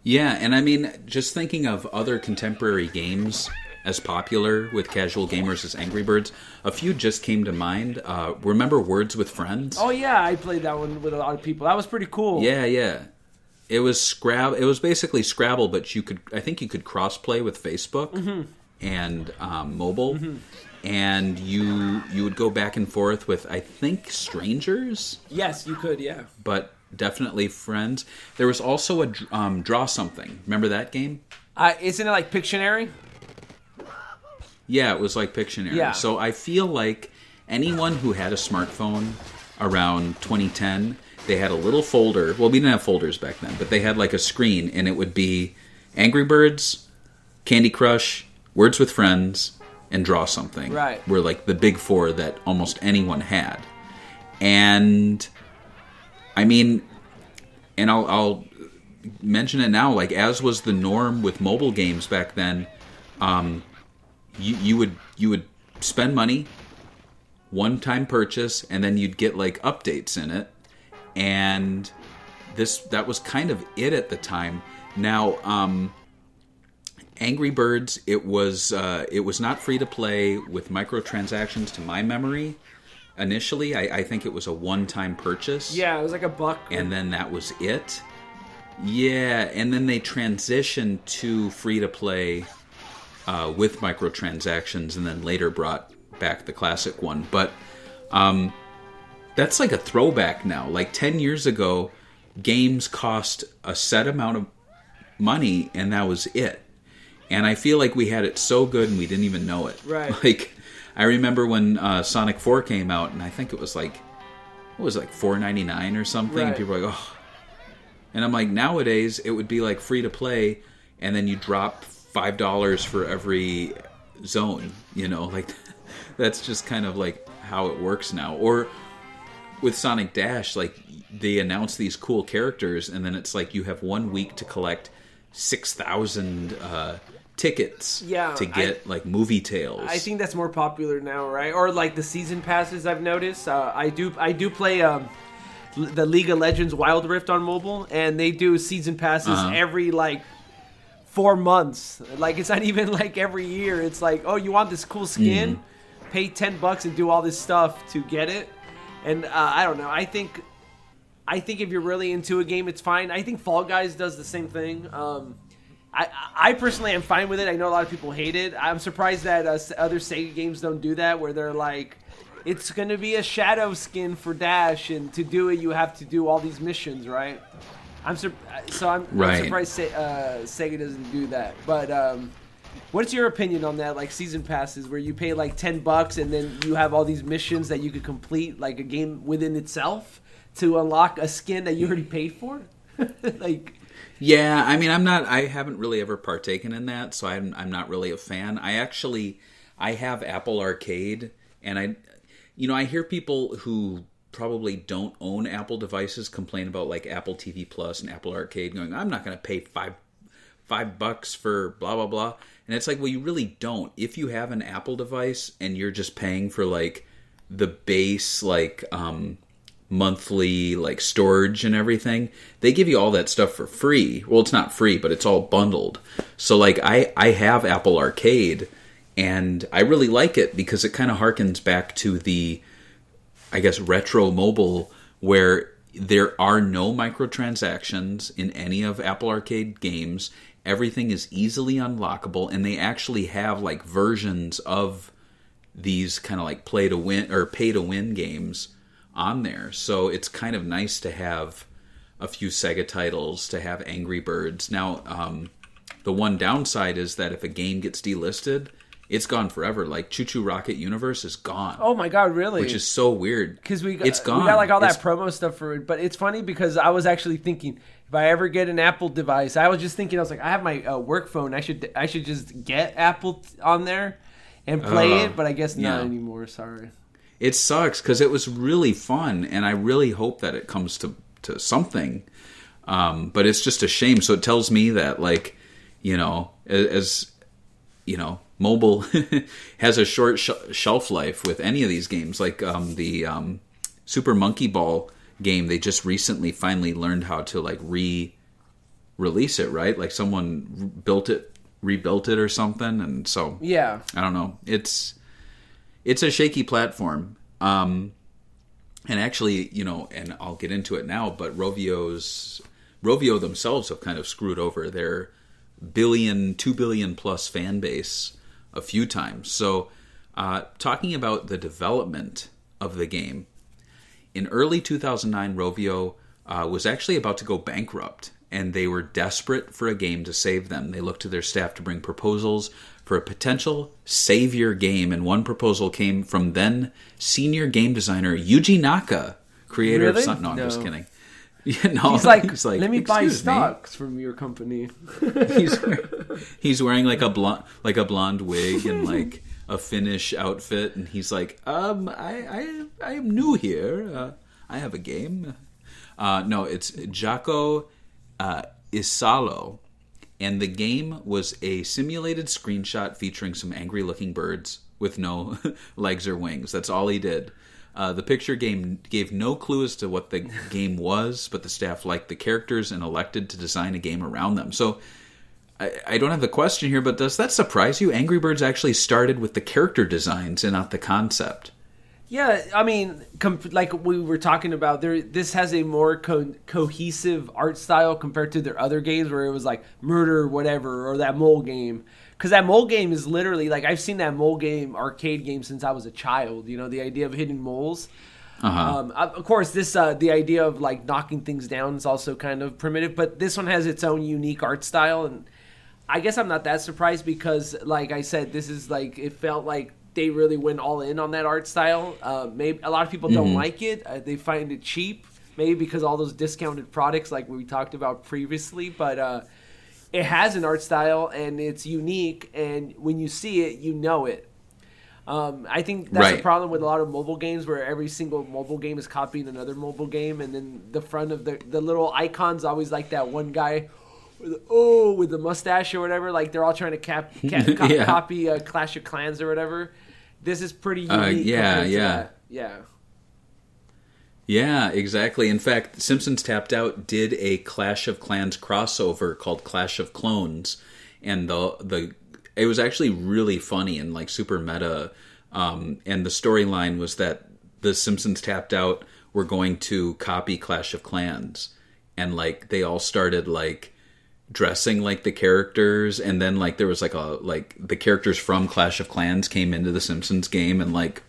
Yeah, and I mean, just thinking of other contemporary games as popular with casual gamers as Angry Birds, a few just came to mind. Remember Words with Friends? Oh yeah, I played that one with a lot of people. That was pretty cool. Yeah. It was Scrabble. It was basically Scrabble, but I think you could cross-play with Facebook and mobile, and you would go back and forth with, I think, strangers. Yes, you could. Yeah, but definitely friends. There was also a Draw Something. Remember that game? Isn't it like Pictionary? Yeah, it was like Pictionary. Yeah. So I feel like anyone who had a smartphone around 2010, they had a little folder. Well, we didn't have folders back then, but they had a screen, and it would be Angry Birds, Candy Crush, Words with Friends, and Draw Something. Right. Were the big 4 that almost anyone had. And I mean, and I'll mention it now, as was the norm with mobile games back then, you would spend money, one-time purchase, and then you'd get updates in it. And that was kind of it at the time. Now, Angry Birds, it was not free to play with microtransactions, to my memory. Initially, I think it was a one-time purchase. Yeah, it was like $1. And then that was it. Yeah, and then they transitioned to free to play with microtransactions, and then later brought back the classic one. But that's like a throwback now. Like 10 years ago, games cost a set amount of money, and that was it. And I feel like we had it so good and we didn't even know it. Right. Like, I remember when Sonic 4 came out, and I think it was like, what was it, like $4.99 or something? Right. And people were like, oh. And I'm like, nowadays, it would be like free to play, and then you drop $5 for every zone, you know? Like, that's just kind of like how it works now. Or with Sonic Dash, like, they announce these cool characters, and then it's like you have 1 week to collect 6,000 tickets to get like movie tales. I think that's more popular now, right? Or like the season passes. I've noticed. I do play the League of Legends Wild Rift on mobile, and they do season passes every like 4 months. Like it's not even like every year. It's like, oh, you want this cool skin? Pay $10 and do all this stuff to get it. And I don't know. I think if you're really into a game, it's fine. I think Fall Guys does the same thing. I personally am fine with it. I know a lot of people hate it. I'm surprised that other Sega games don't do that, where they're like, it's going to be a shadow skin for Dash, and to do it, you have to do all these missions, right? I'm surprised Sega doesn't do that. But what's your opinion on that? Like season passes, where you pay like $10 and then you have all these missions that you could complete, like a game within itself, to unlock a skin that you already paid for? Like. Yeah, I mean, I haven't really ever partaken in that, so I'm not really a fan. I have Apple Arcade, and I hear people who probably don't own Apple devices complain about like Apple TV Plus and Apple Arcade, going, I'm not going to pay $5 for blah, blah, blah. And it's like, well, you really don't. If you have an Apple device and you're just paying for like the base, like, monthly like storage and everything, they give you all that stuff for free. Well, it's not free, but it's all bundled. So like I have Apple Arcade, and I really like it because it kind of harkens back to the, I guess, retro mobile, where there are no microtransactions in any of Apple Arcade games. Everything is easily unlockable, and they actually have like versions of these kind of like play to win or pay to win games on there. So it's kind of nice to have a few Sega titles, to have Angry Birds. Now, the one downside is that if a game gets delisted, it's gone forever. Like Choo Choo Rocket Universe is gone. Oh my god, really? Which is so weird. Because it's gone. We got like all that promo stuff for it. But it's funny because I was actually thinking, if I ever get an Apple device, I was like, I have my work phone. I should just get Apple on there and play it. But I guess not anymore. Sorry. It sucks because it was really fun, and I really hope that it comes to something. But it's just a shame. So it tells me that, like, as mobile has a short shelf life with any of these games. Like the Super Monkey Ball game, they just recently finally learned how to like re-release it, right? Like someone rebuilt it or something, and so yeah, I don't know. It's a shaky platform. And actually, and I'll get into it now, but Rovio themselves have kind of screwed over their 2 billion plus fan base a few times. So, talking about the development of the game, in early 2009, Rovio was actually about to go bankrupt, and they were desperate for a game to save them. They looked to their staff to bring proposals for a potential savior game, and one proposal came from then senior game designer Yuji Naka, creator of Sun. No, I'm just kidding. Yeah, no, he's like, let me buy stocks from your company. he's wearing like a blonde wig and like a Finnish outfit, and he's like, I am new here. I have a game. No, it's Jaco Isalo. And the game was a simulated screenshot featuring some angry-looking birds with no legs or wings. That's all he did. The picture game gave no clue as to what the game was, but the staff liked the characters and elected to design a game around them. So I don't have the question here, but does that surprise you? Angry Birds actually started with the character designs and not the concept. Yeah, I mean, like we were talking about, this has a more cohesive art style compared to their other games where it was like Murder, whatever, or that mole game. because that mole game is literally like I've seen that mole game arcade game since I was a child. You know, the idea of hidden moles. Of course, this the idea of like knocking things down is also kind of primitive, but this one has its own unique art style, and I guess I'm not that surprised because, like I said, this is like it felt like they really went all in on that art style. Maybe a lot of people don't like it; they find it cheap, maybe because all those discounted products, like we talked about previously. But it has an art style and it's unique, and when you see it, you know it. I think that's the problem with a lot of mobile games where every single mobile game is copying another mobile game, and then the front of the little icons always like that one guy with the mustache or whatever. Like they're all trying to copy Clash of Clans or whatever. This is pretty unique. Yeah, exactly. In fact, Simpsons Tapped Out did a Clash of Clans crossover called Clash of Clones, and it was actually really funny and like super meta. And the storyline was that the Simpsons Tapped Out were going to copy Clash of Clans, and like they all started like dressing like the characters, and then like there was like the characters from Clash of Clans came into the Simpsons game and like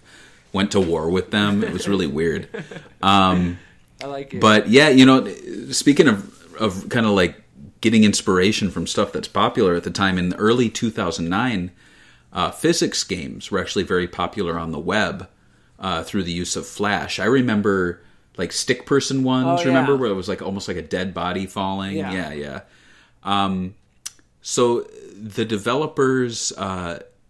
went to war with them. It was really weird. I like it. But yeah, you know, speaking of kind of like getting inspiration from stuff that's popular at the time, in early 2009, physics games were actually very popular on the web through the use of Flash. I remember like stick person ones, remember, where it was like almost like a dead body falling? Yeah. So the developers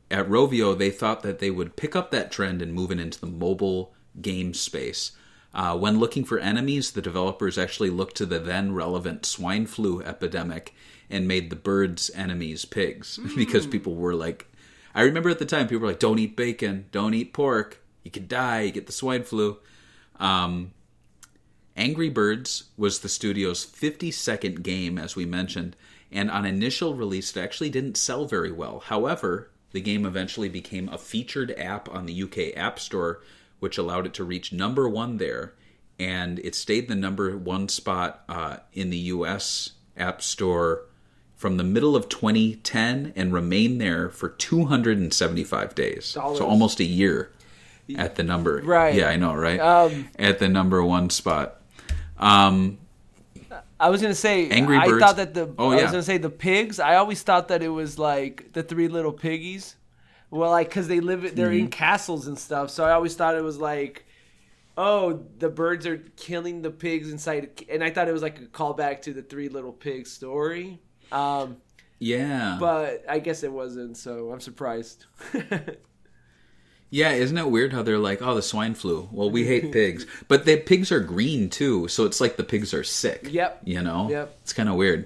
at Rovio, they thought that they would pick up that trend and move it into the mobile game space. When looking for enemies, the developers actually looked to the then relevant swine flu epidemic and made the birds enemies pigs. Because people were like, I remember at the time, people were like, don't eat bacon, don't eat pork, you could die, you get the swine flu. Angry Birds was the studio's 52nd game, as we mentioned, and on initial release, it actually didn't sell very well. However, the game eventually became a featured app on the UK App Store, which allowed it to reach number 1 there, and it stayed the number 1 spot in the US App Store from the middle of 2010 and remained there for 275 days. So almost a year at the number. Right. Yeah, I know, right? At the number 1 spot. I was gonna say, Angry Birds. I thought that I was gonna say the pigs. I always thought that it was like the 3 little piggies. Well, like because they're in castles and stuff. So I always thought it was like, oh, the birds are killing the pigs inside, and I thought it was like a callback to the 3 Little Pigs story. Yeah, but I guess it wasn't. So I'm surprised. Yeah, isn't it weird how they're like, oh, the swine flu. Well, we hate pigs. But the pigs are green, too, so it's like the pigs are sick. Yep. You know? Yep. It's kind of weird.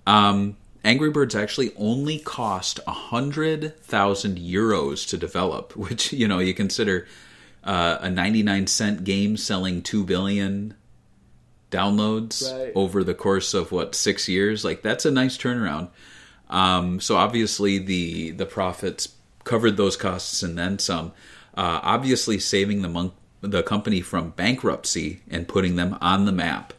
Angry Birds actually only cost 100,000 euros to develop, which, you know, you consider a 99-cent game selling 2 billion downloads over the course of, 6 years? Like, that's a nice turnaround. So obviously the profits covered those costs and then some, obviously saving the company from bankruptcy and putting them on the map.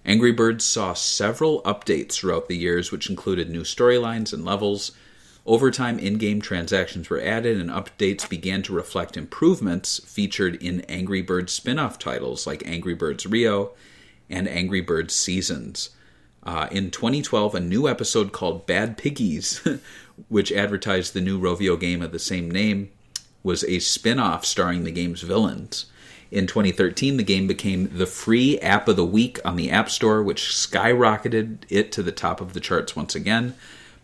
Angry Birds saw several updates throughout the years, which included new storylines and levels. Over time, in-game transactions were added, and updates began to reflect improvements featured in Angry Birds spin-off titles like Angry Birds Rio and Angry Birds Seasons. In 2012, a new episode called Bad Piggies, which advertised the new Rovio game of the same name, was a spin-off starring the game's villains. In 2013, the game became the free app of the week on the App Store, which skyrocketed it to the top of the charts once again,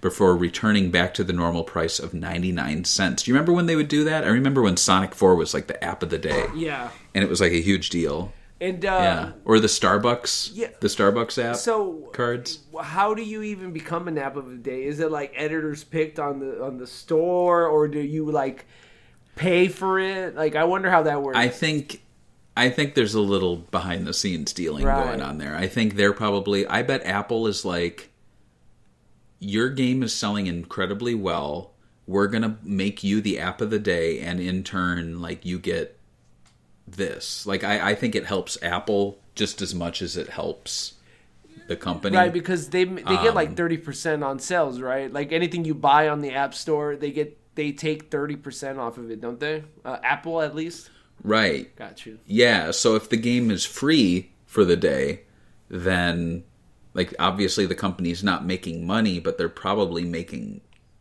before returning back to the normal price of 99 cents. Do you remember when they would do that? I remember when Sonic 4 was like the app of the day. Yeah. And it was like a huge deal. And or the Starbucks, the Starbucks app cards. How do you even become an app of the day? Is it like editors picked on the store, or do you like pay for it? Like, I wonder how that works. I think there's a little behind the scenes dealing going on there. I think they're probably. I bet Apple is like, your game is selling incredibly well. We're gonna make you the app of the day, and in turn, like, you get this. Like, I think it helps Apple just as much as it helps the company. Right, because they get like 30% on sales, right? Like anything you buy on the App Store, they take 30% off of it, don't they? Apple, at least. Right. Got you. Yeah. So if the game is free for the day, then like obviously the company's not making money, but they're probably making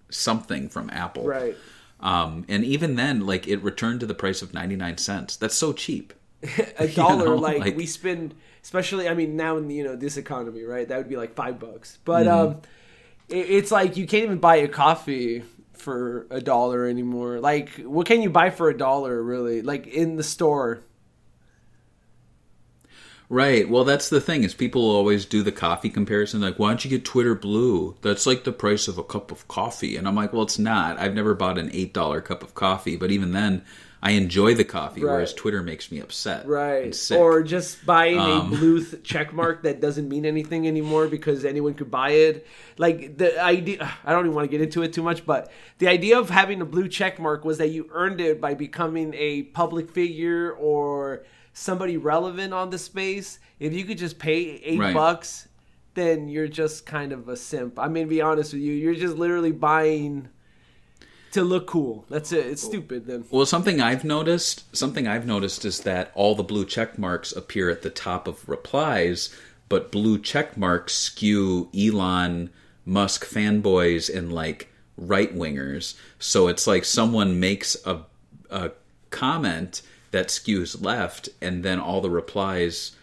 something from Apple. Right. And even then, like it returned to the price of 99 cents. That's so cheap. $1, like we spend, especially, I mean, now in this economy, right? That would be like $5. But it's like you can't even buy a coffee for $1 anymore. Like, what can you buy for $1 really? Like in the store. Right. Well, that's the thing is people always do the coffee comparison. Like, why don't you get Twitter Blue? That's like the price of a cup of coffee. And I'm like, well, it's not. I've never bought an $8 cup of coffee. But even then, I enjoy the coffee, right. Whereas Twitter makes me upset. Right. And sick. Or just buying a blue check mark that doesn't mean anything anymore because anyone could buy it. Like, the idea, I don't even want to get into it too much, but the idea of having a blue check mark was that you earned it by becoming a public figure or somebody relevant on the space. If you could just pay $8, right. Then you're just kind of a simp. I mean, to be honest with you, you're just literally buying to look cool. That's it. It's stupid then. Well, something I've noticed is that all the blue check marks appear at the top of replies, but blue check marks skew Elon Musk fanboys and like right wingers. So it's like someone makes a comment that skews left, and then all the replies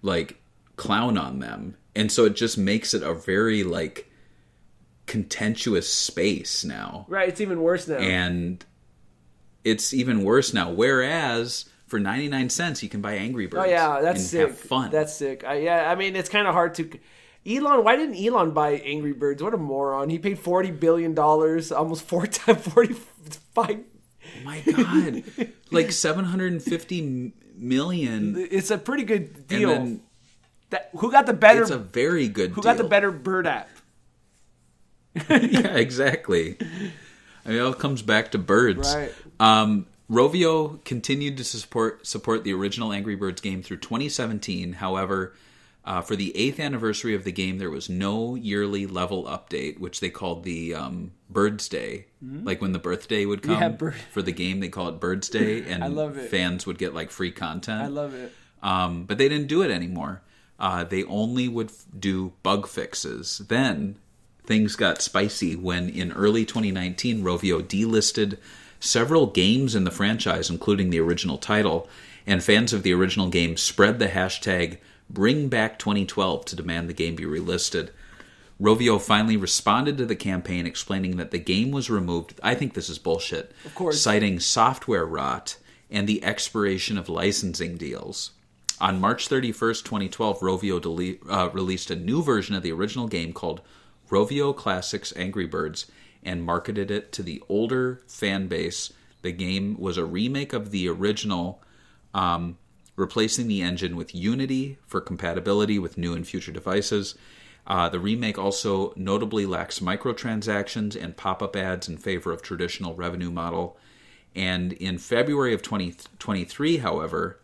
like clown on them, and so it just makes it a very like contentious space now. Right, it's even worse now. And it's even worse now. Whereas for 99 cents, you can buy Angry Birds. Oh yeah, that's and sick. Have fun. That's sick. I mean, it's kind of hard to. Why didn't Elon buy Angry Birds? What a moron! He paid $40 billion, almost 45. Oh my God, like 750 million. It's a pretty good deal. Who got the better? It's a very good deal. Who got the better bird app? Yeah, exactly. I mean, it all comes back to birds. Right. Rovio continued to support the original Angry Birds game through 2017. However, for the 8th anniversary of the game, there was no yearly level update, which they called the Birds Day. Mm-hmm. Like when the birthday would come for the game, they call it Birds Day, and I love it. Fans would get like free content. I love it. But they didn't do it anymore. They only would do bug fixes. Then things got spicy when in early 2019, Rovio delisted several games in the franchise, including the original title, and fans of the original game spread the hashtag #BringBack2012 to demand the game be relisted. Rovio finally responded to the campaign, explaining that the game was removed. I think this is bullshit. Of course. Citing software rot and the expiration of licensing deals. On March 31st, 2012, Rovio released a new version of the original game called Rovio Classics Angry Birds and marketed it to the older fan base. The game was a remake of the original, replacing the engine with Unity for compatibility with new and future devices. The remake also notably lacks microtransactions and pop-up ads in favor of traditional revenue model. And in February of 2023, however,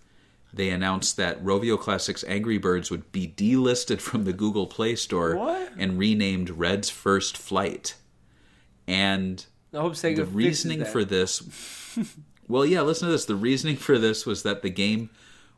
they announced that Rovio Classics Angry Birds would be delisted from the Google Play Store and renamed Red's First Flight. And I hope Sega the reasoning for this... Well, yeah, listen to this. The reasoning for this was that the game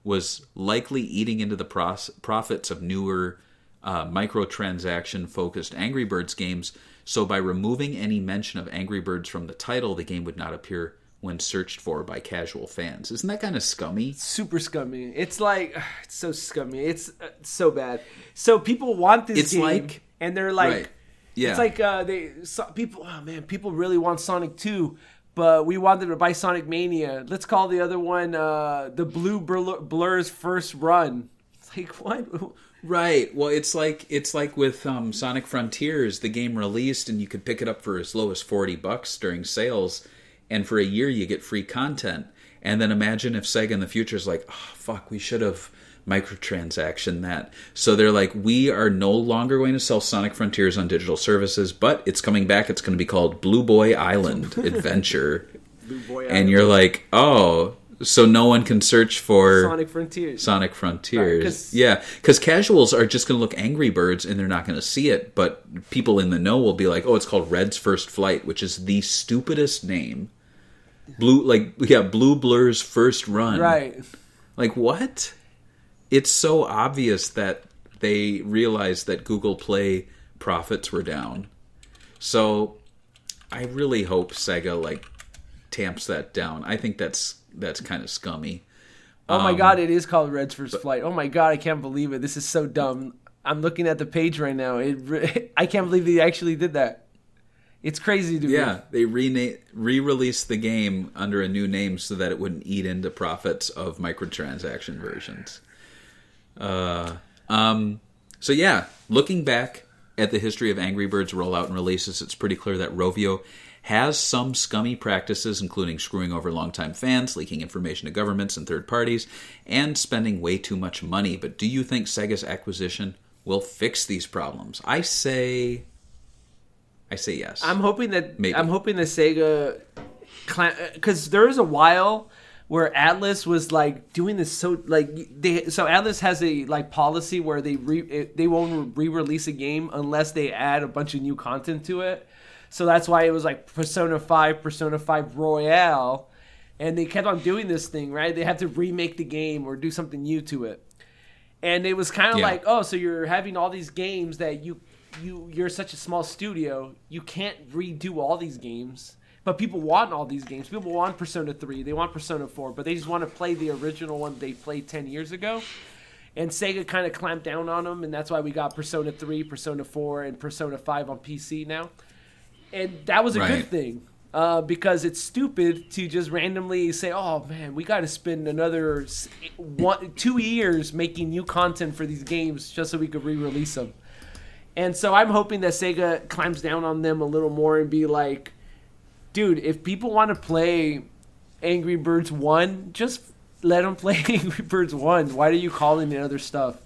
was likely eating into the profits of newer microtransaction-focused Angry Birds games, so by removing any mention of Angry Birds from the title, the game would not appear when searched for by casual fans. Isn't that kind of scummy? Super scummy. It's like, it's so scummy. It's so bad. So people want this game, and they're like, right. Yeah. It's like people really want Sonic 2, but we want them to buy Sonic Mania. Let's call the other one the Blue Blur's First Run. It's like, what? Right. Well, it's like with Sonic Frontiers, the game released and you could pick it up for as low as $40 during sales, and for a year you get free content. And then imagine if Sega in the future is like, oh, fuck, we should have microtransaction that. So they're like, we are no longer going to sell Sonic Frontiers on digital services, but it's coming back. It's going to be called Blue Boy Island Adventure. Blue Boy and you're like, oh, So no one can search for Sonic Frontiers. Right, Yeah, because casuals are just going to look Angry Birds and they're not going to see it. But people in the know will be like, "Oh, it's called Red's First Flight," which is the stupidest name. Blue Blur's First Run. Right. Like what? It's so obvious that they realized that Google Play profits were down. So I really hope Sega tamps that down. I think that's kind of scummy. Oh my god, it is called Red's First Flight. Oh my god, I can't believe it. This is so dumb. I'm looking at the page right now. I can't believe they actually did that. It's crazy to me. Yeah, they re-released the game under a new name so that it wouldn't eat into profits of microtransaction versions. So yeah, looking back at the history of Angry Birds rollout and releases, it's pretty clear that Rovio has some scummy practices, including screwing over longtime fans, leaking information to governments and third parties, and spending way too much money. But do you think Sega's acquisition will fix these problems? I say yes. I'm hoping that Maybe. Sega, because there was a while where Atlas was doing this so Atlas has a policy where they won't re-release a game unless they add a bunch of new content to it. So that's why it was Persona 5 Royale, and they kept on doing this thing, right? They have to remake the game or do something new to it. And it was kind of so you're having all these games that you're such a small studio, you can't redo all these games. But people want all these games. People want Persona 3. They want Persona 4. But they just want to play the original one they played 10 years ago. And Sega kind of clamped down on them. And that's why we got Persona 3, Persona 4, and Persona 5 on PC now. And that was a good thing. Because it's stupid to just randomly say, oh, man, we got to spend another 2 years making new content for these games just so we could re-release them. And so I'm hoping that Sega clamps down on them a little more and be like, dude, if people want to play Angry Birds 1, just let them play Angry Birds 1. Why are you calling it other stuff?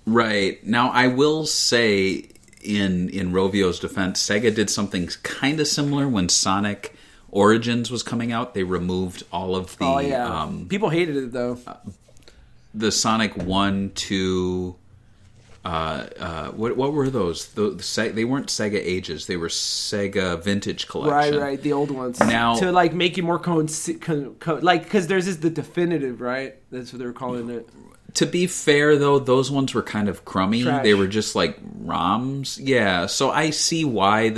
Right. Now, I will say, in Rovio's defense, Sega did something kind of similar when Sonic Origins was coming out. They removed all of the... Oh, yeah. People hated it, though. The Sonic 1, 2... what were those? They weren't Sega Ages. They were Sega Vintage Collection. Right, the old ones. Now, to make it more because there's the definitive, right? That's what they were calling it. To be fair, though, those ones were kind of crummy. Trash. They were just ROMs. Yeah, so I see why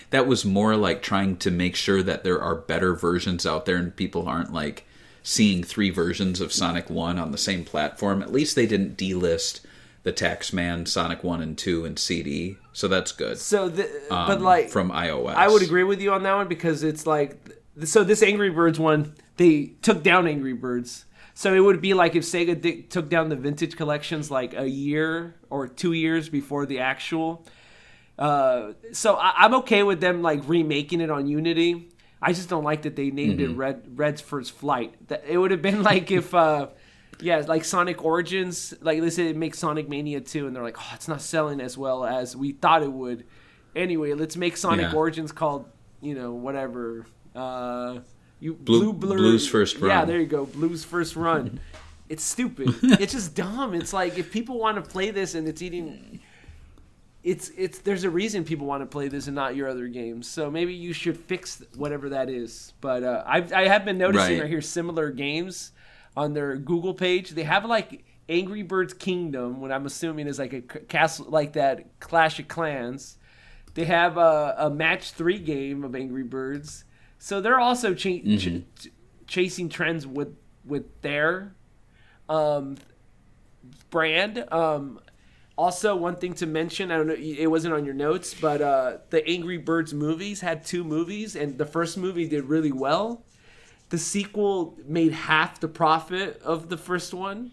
that was more trying to make sure that there are better versions out there and people aren't seeing 3 versions of Sonic 1 on the same platform. At least they didn't delist the Taxman, Sonic 1 and 2, and CD. So that's good. So, from iOS. I would agree with you on that one because it's so this Angry Birds one, they took down Angry Birds. So it would be if Sega took down the vintage collections a year or 2 years before the actual. So I'm okay with them remaking it on Unity. I just don't like that they named it Red's First Flight. It would have been if... Sonic Origins, let's say they make Sonic Mania 2, and they're oh, it's not selling as well as we thought it would. Anyway, let's make Sonic Origins called, whatever. Blue's First Run. Yeah, there you go. Blue's First Run. It's stupid. It's just dumb. It's if people want to play this and it's eating... There's a reason people want to play this and not your other games. So maybe you should fix whatever that is. But I have been noticing right here similar games on their Google page. They have Angry Birds Kingdom, what I'm assuming is a castle that Clash of Clans. They have a match 3 game of Angry Birds. So they're also chasing trends with their brand. Also, one thing to mention, I don't know, it wasn't on your notes, but the Angry Birds movies had 2 movies, and the first movie did really well. The sequel made half the profit of the first one,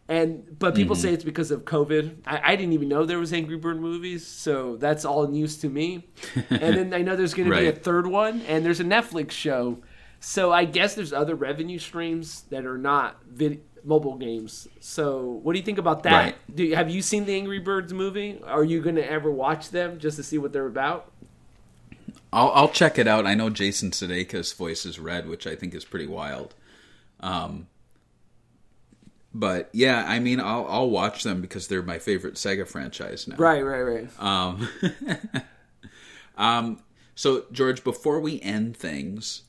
but people say it's because of COVID. I didn't even know there was Angry Bird movies, so that's all news to me. And then I know there's going to be a third one, and there's a Netflix show. So I guess there's other revenue streams that are not mobile games. So what do you think about that? Right. Have you seen the Angry Birds movie? Are you going to ever watch them just to see what they're about? I'll check it out. I know Jason Sudeikis voices Red, which I think is pretty wild. But yeah, I mean, I'll watch them because they're my favorite Sega franchise now. Right. So George, before we end things,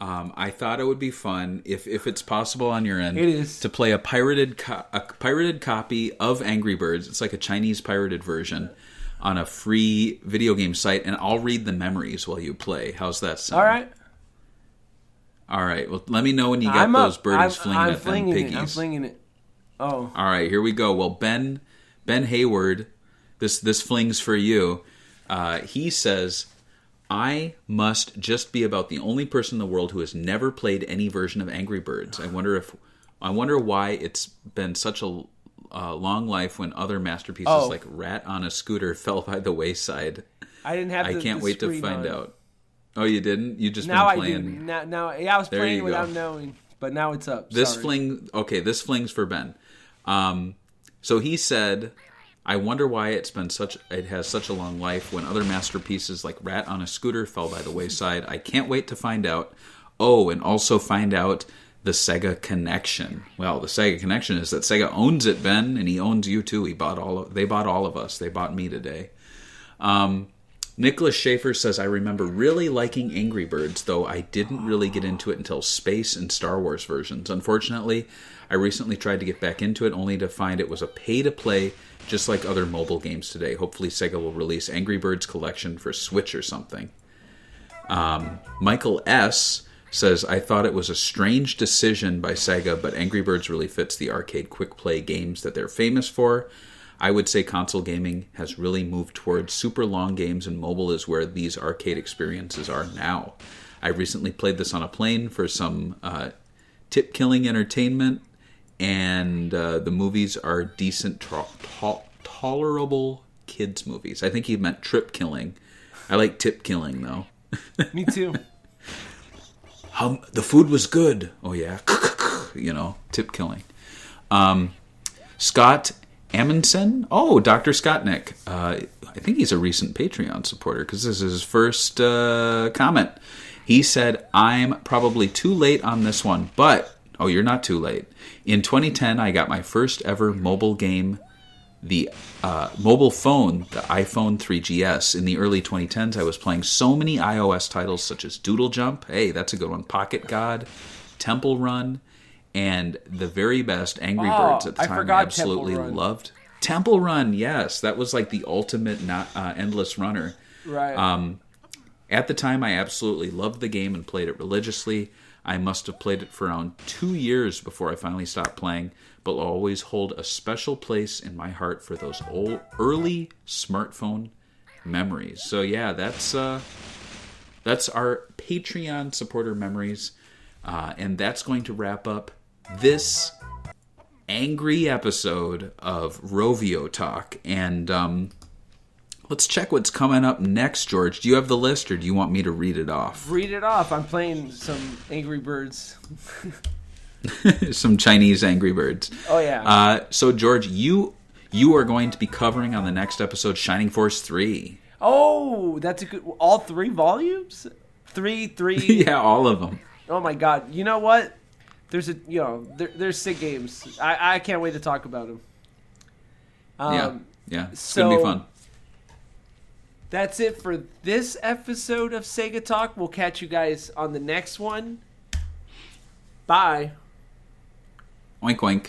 I thought it would be fun if it's possible on your end, it is, to play a pirated copy of Angry Birds. It's like a Chinese pirated version on a free video game site, and I'll read the memories while you play. How's that sound? All right. Well, let me know when you get those birdies flinging at them piggies. I'm flinging it. Oh. All right, here we go. Well, Ben Hayward, this flings for you. He says, I must just be about the only person in the world who has never played any version of Angry Birds. I wonder why it's been such a long life when other masterpieces like Rat on a Scooter fell by the wayside. I didn't have. I can't wait to find out. Oh, you didn't? You just now been playing. I do. Now, I was playing without knowing, but now it's up. This flings for Ben. So he said, I wonder why it has such a long life when other masterpieces like Rat on a Scooter fell by the wayside. I can't wait to find out. Oh, and also find out the Sega connection. Well, the Sega connection is that Sega owns it, Ben, and he owns you too. They bought all of us. They bought me today. Nicholas Schaefer says, I remember really liking Angry Birds, though I didn't really get into it until Space and Star Wars versions. Unfortunately, I recently tried to get back into it only to find it was a pay-to-play, just like other mobile games today. Hopefully Sega will release Angry Birds Collection for Switch or something. Michael S. says, I thought it was a strange decision by Sega, but Angry Birds really fits the arcade quick-play games that they're famous for. I would say console gaming has really moved towards super long games, and mobile is where these arcade experiences are now. I recently played this on a plane for some tip-killing entertainment, and the movies are decent, tolerable kids' movies. I think he meant trip-killing. I like tip-killing, though. Me too. The food was good. Oh, yeah. Tip-killing. Scott Amundsen. Oh, Dr. Scottnick. I think he's a recent Patreon supporter because this is his first comment. He said, I'm probably too late on this one, but, oh, you're not too late. In 2010, I got my first ever mobile game, the mobile phone, the iPhone 3GS. In the early 2010s, I was playing so many iOS titles such as Doodle Jump. Hey, that's a good one. Pocket God, Temple Run, and the very best Angry Birds at the time. I absolutely loved Temple Run. Yes, that was like the ultimate endless runner. Right. At the time, I absolutely loved the game and played it religiously. I must have played it for around 2 years before I finally stopped playing, but will always hold a special place in my heart for those early smartphone memories. So yeah, that's our Patreon supporter memories, and that's going to wrap up this angry episode of Rovio Talk. And let's check what's coming up next, George. Do you have the list, or do you want me to read it off? Read it off. I'm playing some Angry Birds. Some Chinese Angry Birds. Oh, yeah. So, George, you are going to be covering on the next episode Shining Force 3. Oh, that's a good... All 3 volumes? Three. Yeah, all of them. Oh, my God. You know what? There's there's SIG games. I can't wait to talk about them. Yeah. It's going to be fun. That's it for this episode of Sega Talk. We'll catch you guys on the next one. Bye. Oink, oink.